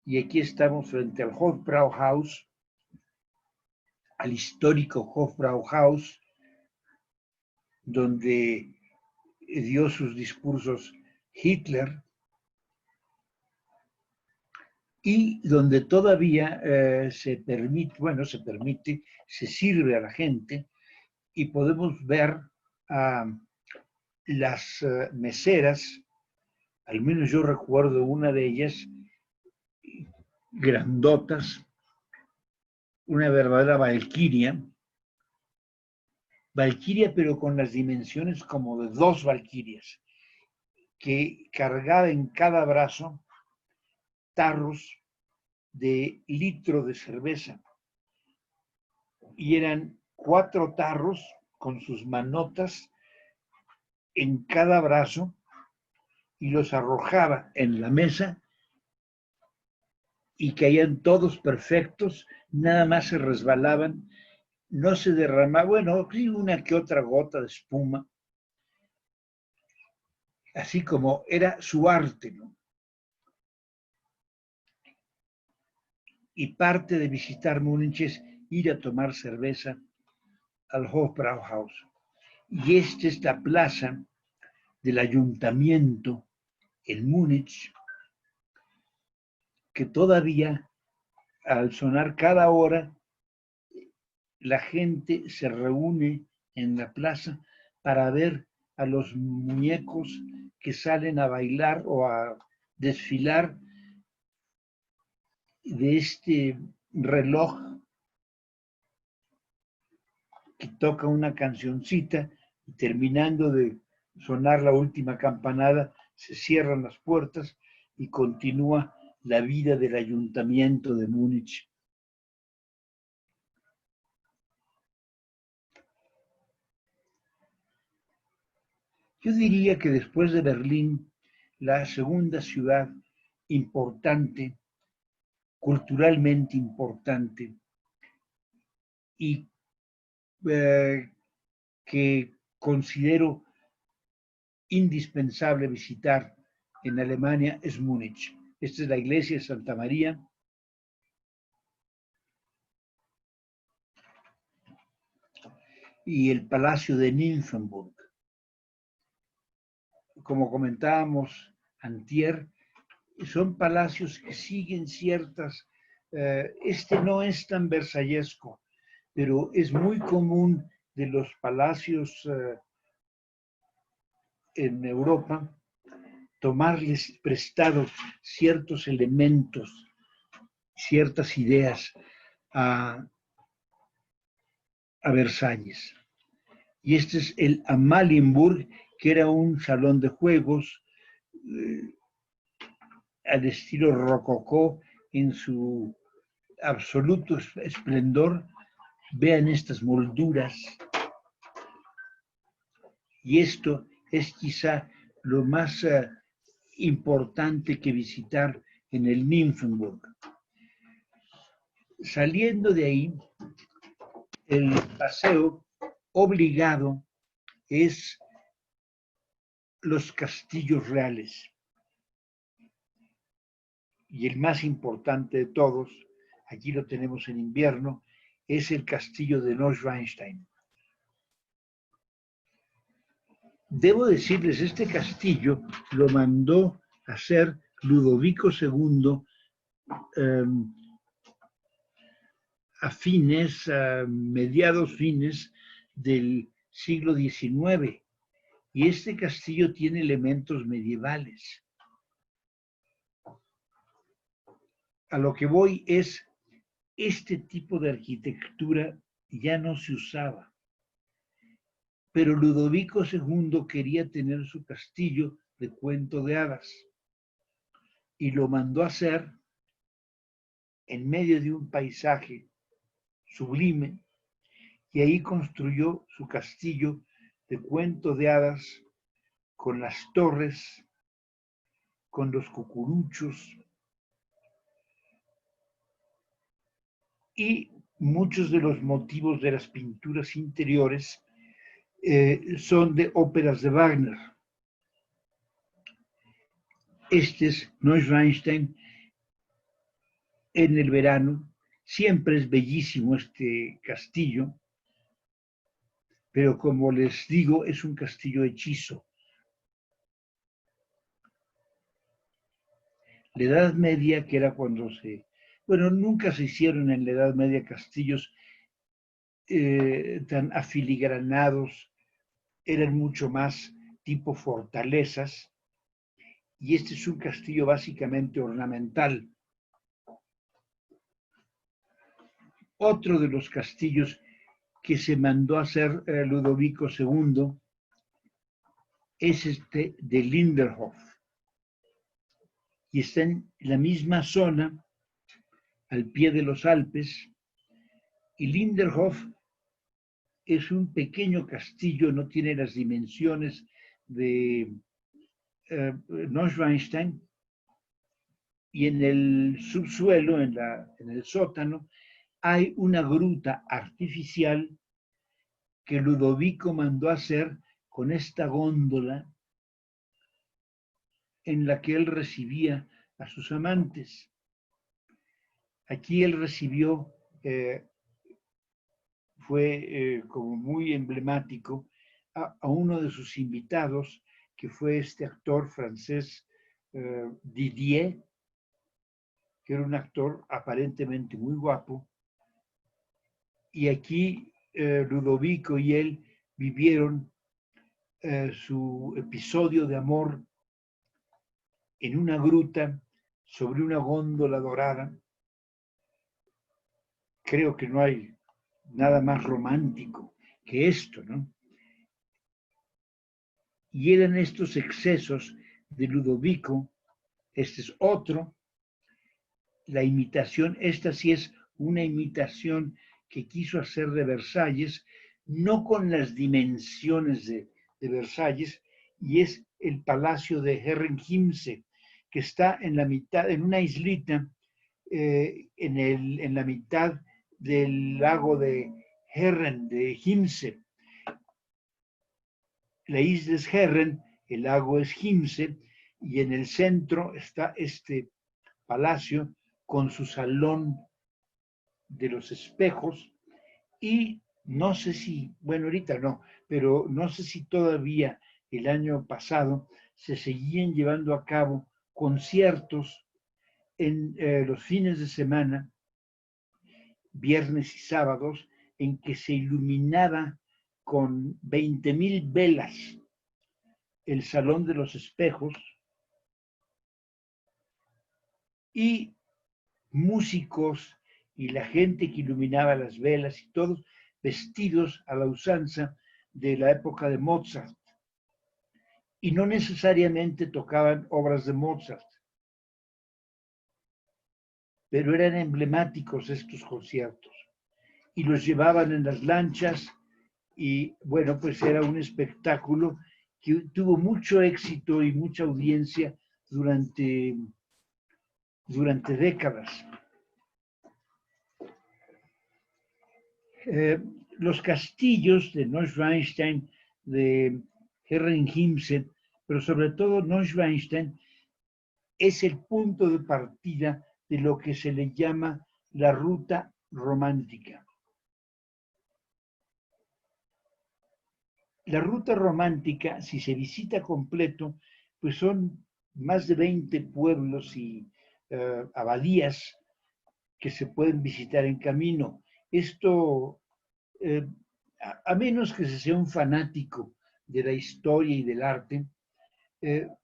Y aquí estamos frente al Hofbrauhaus, al histórico Hofbrauhaus, donde dio sus discursos Hitler y donde todavía se permite, se sirve a la gente y podemos ver a las meseras, al menos yo recuerdo una de ellas, grandotas, una verdadera valquiria, pero con las dimensiones como de 2 valquirias, que cargaba en cada brazo tarros de litro de cerveza. Y eran 4 tarros con sus manotas en cada brazo y los arrojaba en la mesa y caían todos perfectos, nada más se resbalaban, no se derramaba, bueno, sí, una que otra gota de espuma, así como era su arte, ¿no? Y parte de visitar Múnich es ir a tomar cerveza al Hofbrauhaus. Y esta es la plaza del ayuntamiento en Múnich, que todavía al sonar cada hora, la gente se reúne en la plaza para ver a los muñecos que salen a bailar o a desfilar de este reloj que toca una cancioncita y terminando de sonar la última campanada, se cierran las puertas y continúa la vida del ayuntamiento de Múnich. Yo diría que después de Berlín, la segunda ciudad importante, culturalmente importante, y que considero indispensable visitar en Alemania es Múnich. Esta es la iglesia de Santa María. Y el Palacio de Nymphenburg. Como comentábamos antier, son palacios que siguen ciertas... este no es tan versallesco, pero es muy común de los palacios en Europa tomarles prestado ciertos elementos, ciertas ideas a Versalles. Y este es el Amalienburg, que era un salón de juegos al estilo rococó en su absoluto esplendor. Vean estas molduras. Y esto es quizá lo más importante que visitar en el Nymphenburg. Saliendo de ahí, el paseo obligado es los castillos reales. Y el más importante de todos, aquí lo tenemos en invierno, es el castillo de Neuschwanstein. Debo decirles, este castillo lo mandó a hacer Ludovico II a mediados fines del siglo XIX. Y este castillo tiene elementos medievales. A lo que voy es, este tipo de arquitectura ya no se usaba. Pero Ludovico II quería tener su castillo de cuento de hadas y lo mandó a hacer en medio de un paisaje sublime y ahí construyó su castillo de cuento de hadas con las torres, con los cucuruchos y muchos de los motivos de las pinturas interiores son de óperas de Wagner. Este es Neuschwanstein en el verano. Siempre es bellísimo este castillo, pero como les digo, es un castillo hechizo. La Edad Media, que era cuando nunca se hicieron en la Edad Media castillos tan afiligranados, eran mucho más tipo fortalezas, y este es un castillo básicamente ornamental. Otro de los castillos que se mandó a hacer Ludovico II es este de Linderhof, y está en la misma zona, al pie de los Alpes, y Linderhof es un pequeño castillo, no tiene las dimensiones de Neuschwanstein, y en el subsuelo, en el sótano, hay una gruta artificial que Ludovico mandó a hacer con esta góndola en la que él recibía a sus amantes. Aquí él recibió fue como muy emblemático, a uno de sus invitados, que fue este actor francés Didier, que era un actor aparentemente muy guapo, y aquí Ludovico y él vivieron su episodio de amor en una gruta sobre una góndola dorada. Creo que no hay nada más romántico que esto, ¿no? Y eran estos excesos de Ludovico, este es otro, la imitación, esta sí es una imitación que quiso hacer de Versalles, no con las dimensiones de Versalles, y es el palacio de Herrenchiemsee, que está en la mitad, en una islita, en la mitad del lago de Herren, de Chiemsee. La isla es Herren, el lago es Chiemsee, y en el centro está este palacio con su salón de los espejos, y no sé si, bueno, ahorita no, pero no sé si todavía el año pasado se seguían llevando a cabo conciertos en los fines de semana, viernes y sábados, en que se iluminaba con 20,000 velas el Salón de los Espejos, y músicos y la gente que iluminaba las velas y todos vestidos a la usanza de la época de Mozart. Y no necesariamente tocaban obras de Mozart, pero eran emblemáticos estos conciertos. Y los llevaban en las lanchas y bueno, pues era un espectáculo que tuvo mucho éxito y mucha audiencia durante décadas. Los castillos de Neuschwanstein, de Herrenchiemsee, pero sobre todo Neuschwanstein, es el punto de partida de lo que se le llama la ruta romántica. La ruta romántica, si se visita completo, pues son más de 20 pueblos y abadías que se pueden visitar en camino. Esto, a menos que se sea un fanático de la historia y del arte,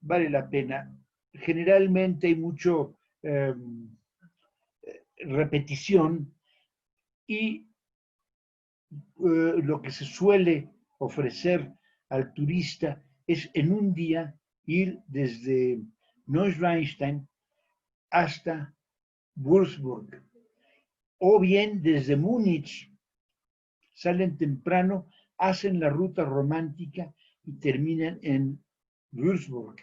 vale la pena. Generalmente hay mucho repetición, y lo que se suele ofrecer al turista es en un día ir desde Neuschwanstein hasta Würzburg, o bien desde Múnich, salen temprano, hacen la ruta romántica y terminan en Würzburg.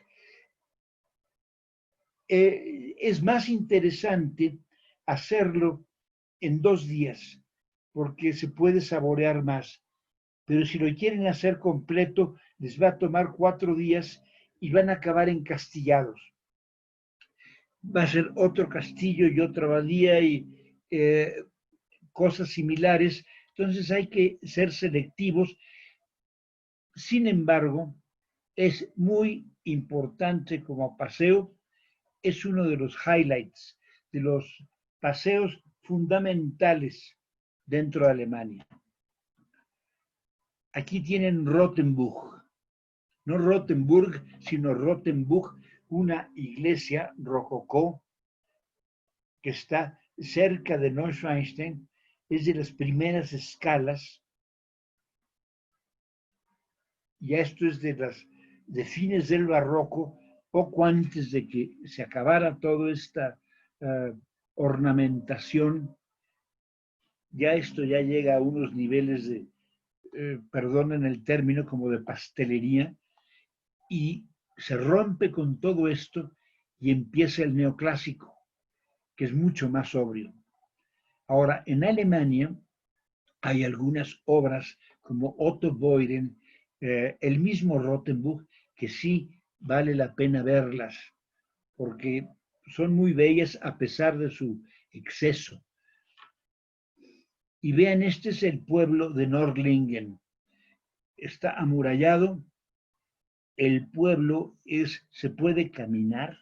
Es más interesante hacerlo en 2 días, porque se puede saborear más. Pero si lo quieren hacer completo, les va a tomar 4 días y van a acabar encastillados. Va a ser otro castillo y otra abadía y cosas similares. Entonces hay que ser selectivos. Sin embargo, es muy importante como paseo, es uno de los highlights, de los paseos fundamentales dentro de Alemania. Aquí tienen Rothenburg, no Rothenburg, sino Rothenburg, una iglesia rococó que está cerca de Neuschwanstein, es de las primeras escalas. Ya esto es de fines del barroco, poco antes de que se acabara toda esta ornamentación. Ya esto ya llega a unos niveles de, perdonen el término, como de pastelería, y se rompe con todo esto y empieza el neoclásico, que es mucho más sobrio. Ahora, en Alemania hay algunas obras como Otto Beuren, el mismo Rothenburg, que sí vale la pena verlas, porque son muy bellas a pesar de su exceso. Y vean, este es el pueblo de Nordlingen. Está amurallado. El pueblo se puede caminar.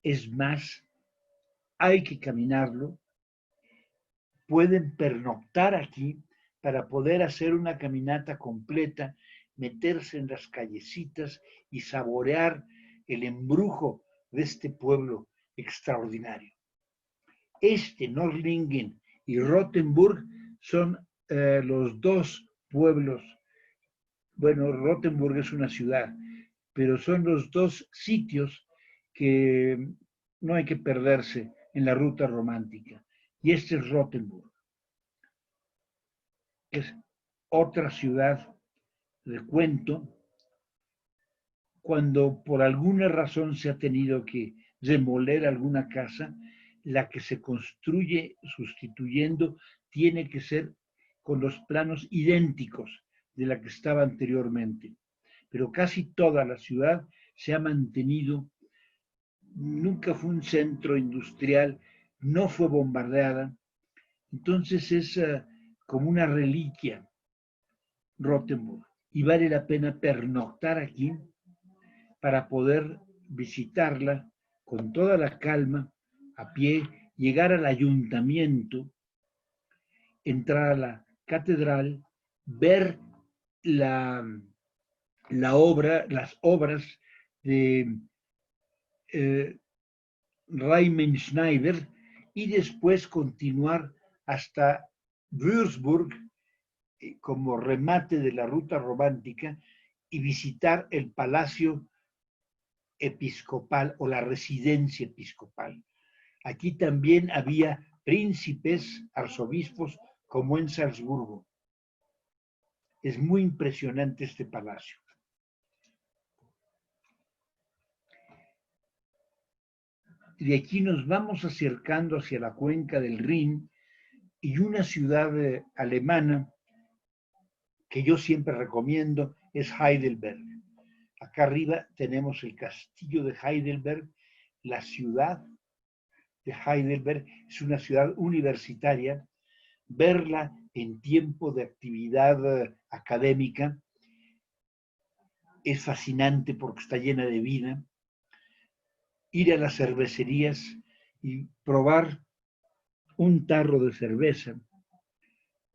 Es más, hay que caminarlo. Pueden pernoctar aquí para poder hacer una caminata completa, meterse en las callecitas y saborear el embrujo de este pueblo extraordinario. Nordlingen y Rothenburg son los dos pueblos. Bueno, Rothenburg es una ciudad, pero son los dos sitios que no hay que perderse en la ruta romántica. Y este es Rothenburg, que es otra ciudad de cuento, cuando por alguna razón se ha tenido que demoler alguna casa, la que se construye sustituyendo tiene que ser con los planos idénticos de la que estaba anteriormente. Pero casi toda la ciudad se ha mantenido, nunca fue un centro industrial, no fue bombardeada, entonces es como una reliquia Rothenburg y vale la pena pernoctar aquí para poder visitarla con toda la calma, a pie, llegar al ayuntamiento, entrar a la catedral, ver las obras de Raimund Schneider y después continuar hasta Würzburg como remate de la ruta romántica y visitar el palacio episcopal o la residencia episcopal. Aquí también había príncipes, arzobispos, como en Salzburgo. Es muy impresionante este palacio. De aquí nos vamos acercando hacia la cuenca del Rin y una ciudad alemana que yo siempre recomiendo es Heidelberg. Acá arriba tenemos el castillo de Heidelberg, la ciudad de Heidelberg es una ciudad universitaria. Verla en tiempo de actividad académica es fascinante porque está llena de vida. Ir a las cervecerías y probar un tarro de cerveza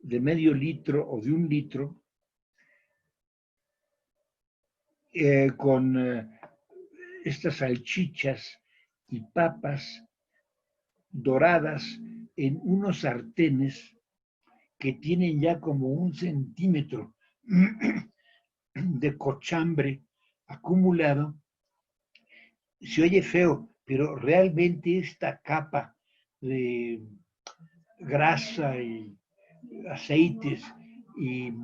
de medio litro o de 1 litro con estas salchichas y papas doradas en unos sartenes que tienen ya como 1 centímetro de cochambre acumulado. Se oye feo, pero realmente esta capa de grasa y aceites y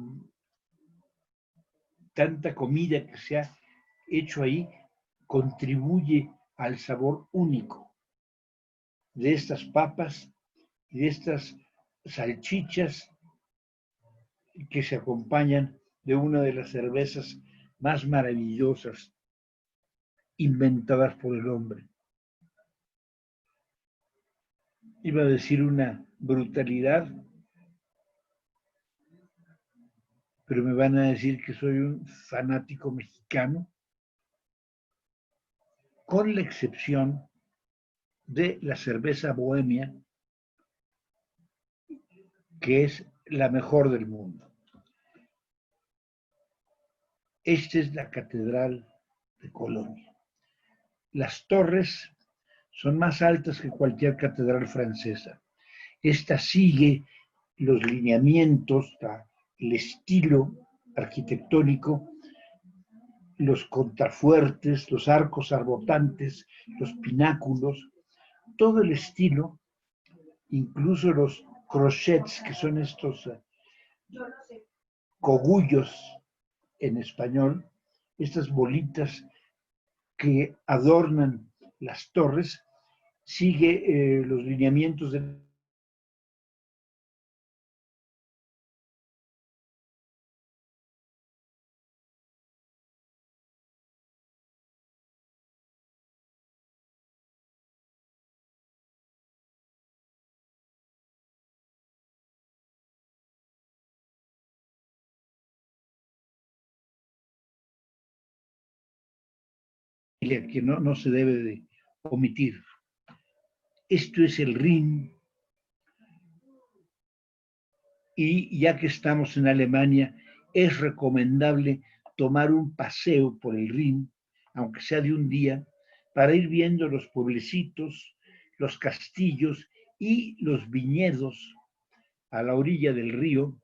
tanta comida que se ha hecho ahí contribuye al sabor único de estas papas y de estas salchichas que se acompañan de una de las cervezas más maravillosas inventadas por el hombre. Iba a decir una brutalidad, pero me van a decir que soy un fanático mexicano, con la excepción de la cerveza bohemia, que es la mejor del mundo. Esta es la Catedral de Colonia. Las torres son más altas que cualquier catedral francesa. Esta sigue los lineamientos, el estilo arquitectónico, los contrafuertes, los arcos arbotantes, los pináculos, todo el estilo, incluso los crochets, que son estos cogullos en español, estas bolitas que adornan las torres, sigue los lineamientos de que no se debe de omitir. Esto es el Rin, y ya que estamos en Alemania, es recomendable tomar un paseo por el Rin, aunque sea de un día, para ir viendo los pueblecitos, los castillos y los viñedos a la orilla del río,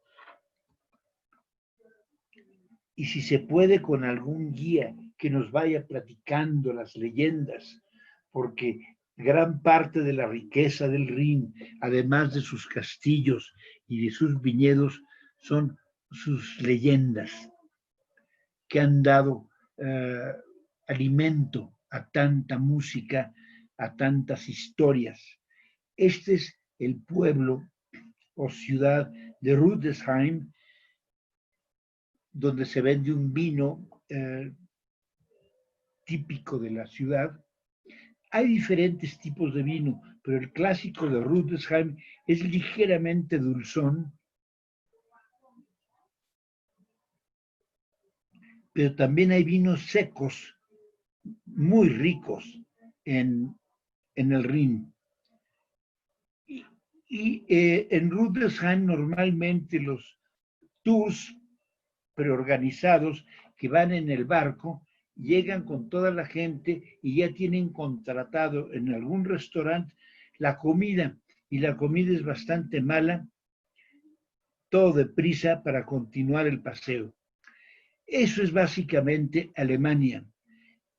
y si se puede con algún guía que nos vaya platicando las leyendas, porque gran parte de la riqueza del Rin, además de sus castillos y de sus viñedos, son sus leyendas que han dado alimento a tanta música, a tantas historias. Este es el pueblo o ciudad de Rudesheim, donde se vende un vino típico de la ciudad. Hay diferentes tipos de vino, pero el clásico de Rudesheim es ligeramente dulzón, pero también hay vinos secos muy ricos en el Rin. En Rudesheim normalmente los tours preorganizados que van en el barco llegan con toda la gente y ya tienen contratado en algún restaurante la comida, y la comida es bastante mala, todo deprisa para continuar el paseo. Eso es básicamente Alemania.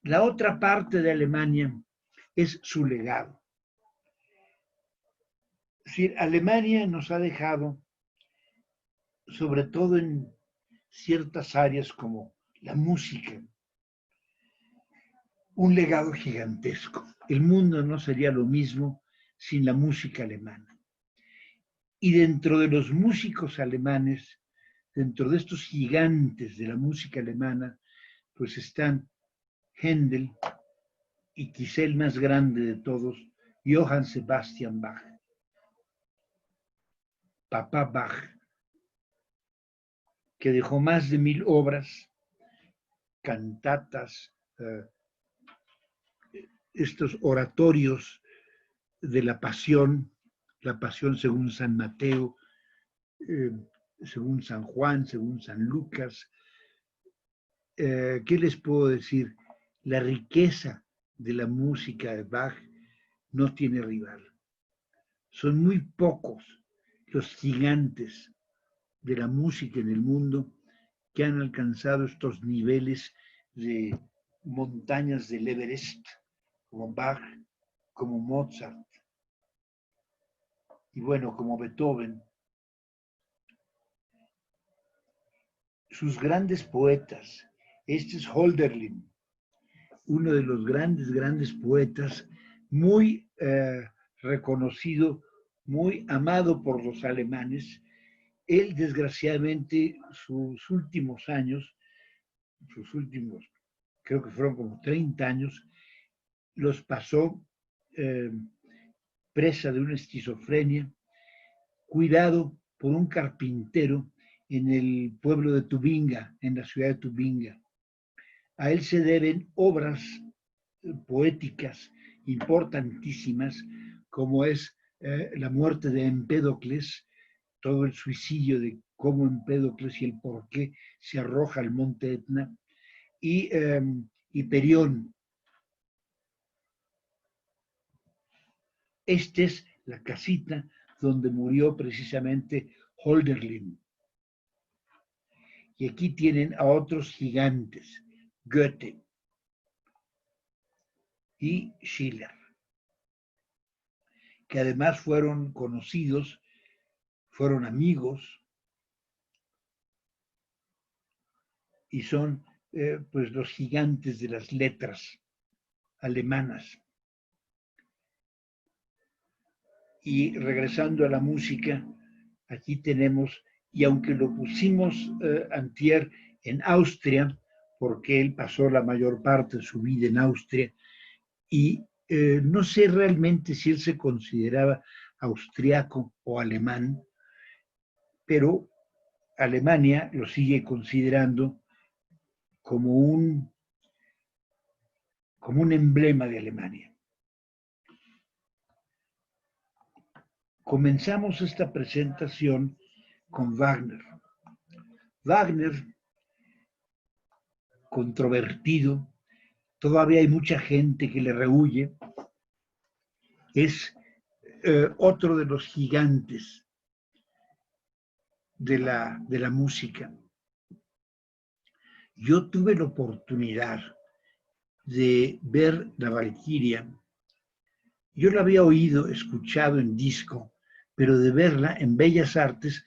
La otra parte de Alemania es su legado. Es decir, Alemania nos ha dejado, sobre todo en ciertas áreas como la música, un legado gigantesco. El mundo no sería lo mismo sin la música alemana. Y dentro de los músicos alemanes, dentro de estos gigantes de la música alemana, pues están Händel y quizá el más grande de todos, Johann Sebastian Bach. Papá Bach, que dejó más de 1000 obras, cantatas, estos oratorios de la pasión según San Mateo, según San Juan, según San Lucas. ¿Qué les puedo decir? La riqueza de la música de Bach no tiene rival. Son muy pocos los gigantes de la música en el mundo que han alcanzado estos niveles de montañas del Everest, como Bach, como Mozart, y bueno, como Beethoven. Sus grandes poetas, este es Hölderlin, uno de los grandes poetas, muy reconocido, muy amado por los alemanes. Él, desgraciadamente, sus últimos años, creo que fueron como 30 años, los pasó presa de una esquizofrenia, cuidado por un carpintero en el pueblo de Tubinga, en la ciudad de Tubinga. A él se deben obras poéticas importantísimas, como es la muerte de Empédocles, todo el suicidio de cómo Empédocles y el por qué se arroja al monte Etna, y Hiperión. Esta es la casita donde murió precisamente Hölderlin. Y aquí tienen a otros gigantes, Goethe y Schiller, que además fueron conocidos, fueron amigos, y son pues los gigantes de las letras alemanas. Y regresando a la música, aquí tenemos, y aunque lo pusimos antier en Austria, porque él pasó la mayor parte de su vida en Austria, y no sé realmente si él se consideraba austriaco o alemán, pero Alemania lo sigue considerando como como un emblema de Alemania. Comenzamos esta presentación con Wagner. Wagner, controvertido, todavía hay mucha gente que le rehúye, es otro de los gigantes de la música. Yo tuve la oportunidad de ver la Valquiria. Yo la había oído, escuchado en disco, pero de verla en Bellas Artes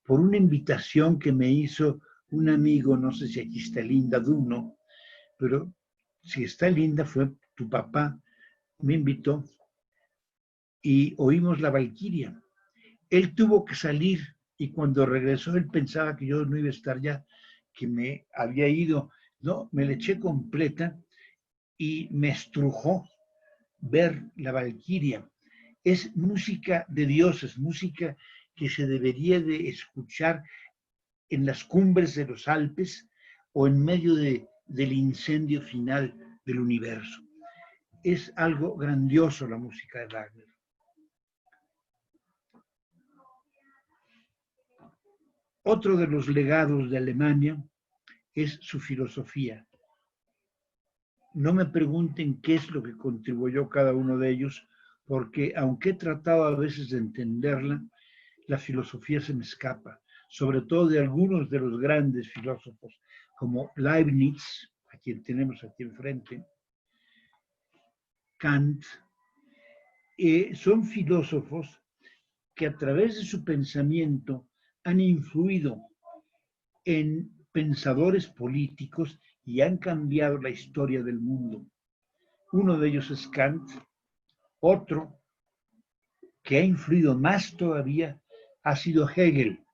por una invitación que me hizo un amigo, no sé si aquí está Linda Duno, pero si está Linda fue tu papá, me invitó y oímos la Valquiria. Él tuvo que salir y cuando regresó él pensaba que yo no iba a estar ya, que me había ido. No, me la eché completa y me estrujó ver la Valquiria. Es música de dioses, música que se debería de escuchar en las cumbres de los Alpes o en medio del incendio final del universo. Es algo grandioso la música de Wagner. Otro de los legados de Alemania es su filosofía. No me pregunten qué es lo que contribuyó cada uno de ellos, porque aunque he tratado a veces de entenderla, la filosofía se me escapa, sobre todo de algunos de los grandes filósofos, como Leibniz, a quien tenemos aquí enfrente, Kant, son filósofos que a través de su pensamiento han influido en pensadores políticos y han cambiado la historia del mundo. Uno de ellos es Kant, otro que ha influido más todavía ha sido Hegel.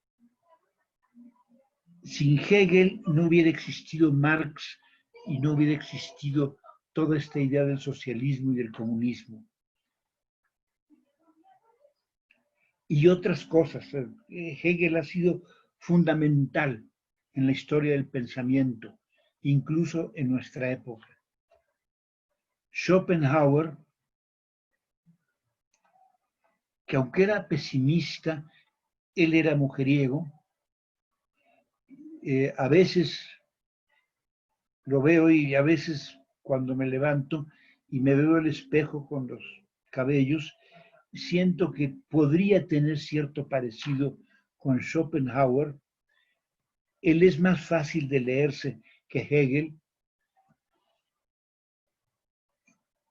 Sin Hegel no hubiera existido Marx y no hubiera existido toda esta idea del socialismo y del comunismo. Y otras cosas. Hegel ha sido fundamental en la historia del pensamiento, incluso en nuestra época. Schopenhauer, que aunque era pesimista, él era mujeriego. A veces lo veo y a veces cuando me levanto y me veo el espejo con los cabellos, siento que podría tener cierto parecido con Schopenhauer. Él es más fácil de leerse que Hegel.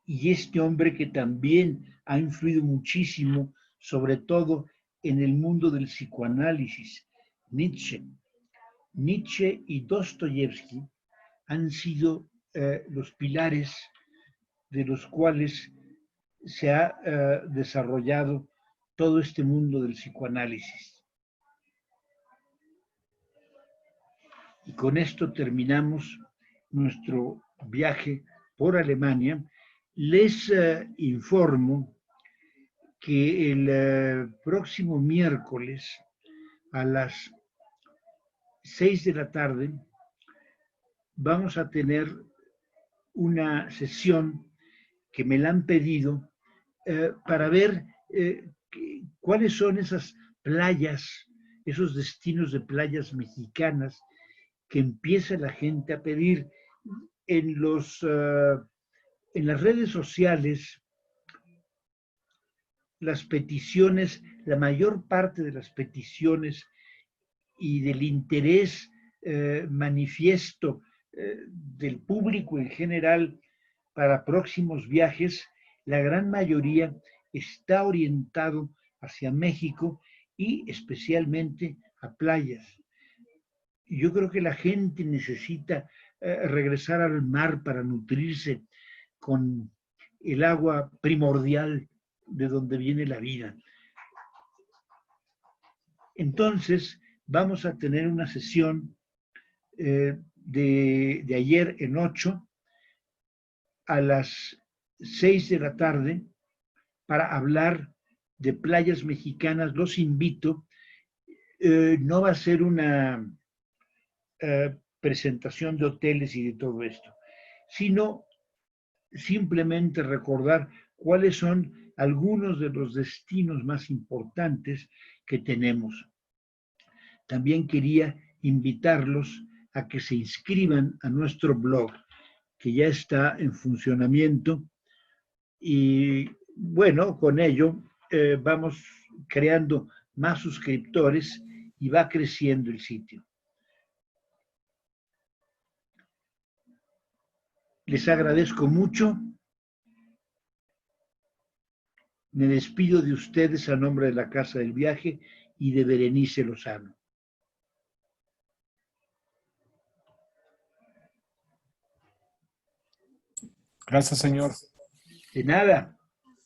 Y este hombre que también ha influido muchísimo, sobre todo en el mundo del psicoanálisis, Nietzsche. Nietzsche y Dostoyevsky han sido los pilares de los cuales se ha desarrollado todo este mundo del psicoanálisis. Y con esto terminamos nuestro viaje por Alemania. Les informo que el próximo miércoles a las 6 de la tarde vamos a tener una sesión que me la han pedido para ver cuáles son esas playas, esos destinos de playas mexicanas que empieza la gente a pedir en las redes sociales. Las peticiones, la mayor parte de las peticiones y del interés manifiesto del público en general para próximos viajes, la gran mayoría está orientado hacia México y especialmente a playas. Yo creo que la gente necesita regresar al mar para nutrirse con el agua primordial de donde viene la vida. Entonces, vamos a tener una sesión de ayer en 8 a las 6 de la tarde para hablar de playas mexicanas. Los invito. No va a ser una presentación de hoteles y de todo esto, sino simplemente recordar cuáles son algunos de los destinos más importantes que tenemos. También quería invitarlos a que se inscriban a nuestro blog, que ya está en funcionamiento, y bueno, con ello vamos creando más suscriptores y va creciendo el sitio. Les agradezco mucho. Me despido de ustedes a nombre de la Casa del Viaje y de Berenice Lozano. Gracias, señor. De nada.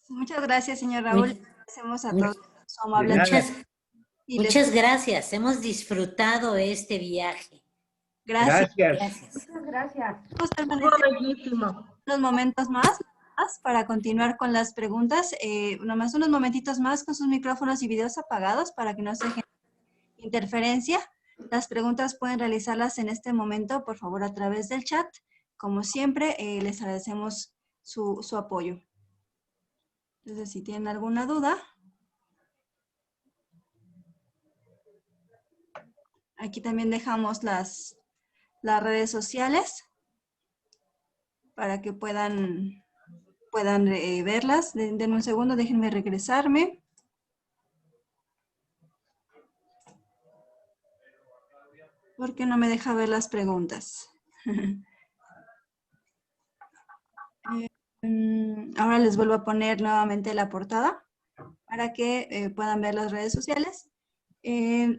Muchas gracias, señor Raúl. Agradecemos a todos su amable atención. Muchas gracias. Hemos disfrutado este viaje. Gracias. Gracias. Muchas gracias. Bellísimo. Unos momentos más para continuar con las preguntas. Nomás unos momentitos más con sus micrófonos y videos apagados para que no se genere interferencia. Las preguntas pueden realizarlas en este momento, por favor, a través del chat. Como siempre, les agradecemos su apoyo. Entonces, si tienen alguna duda, aquí también dejamos las redes sociales para que puedan verlas. Denme un segundo, déjenme regresarme. Porque no me deja ver las preguntas. Ahora les vuelvo a poner nuevamente la portada para que puedan ver las redes sociales.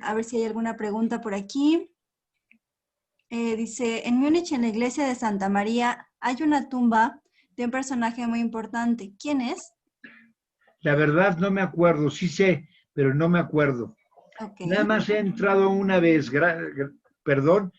A ver si hay alguna pregunta por aquí. Dice, en Múnich, en la iglesia de Santa María, hay una tumba de un personaje muy importante. ¿Quién es? La verdad no me acuerdo, sí sé, pero no me acuerdo. Okay. Nada más he entrado una vez, perdón,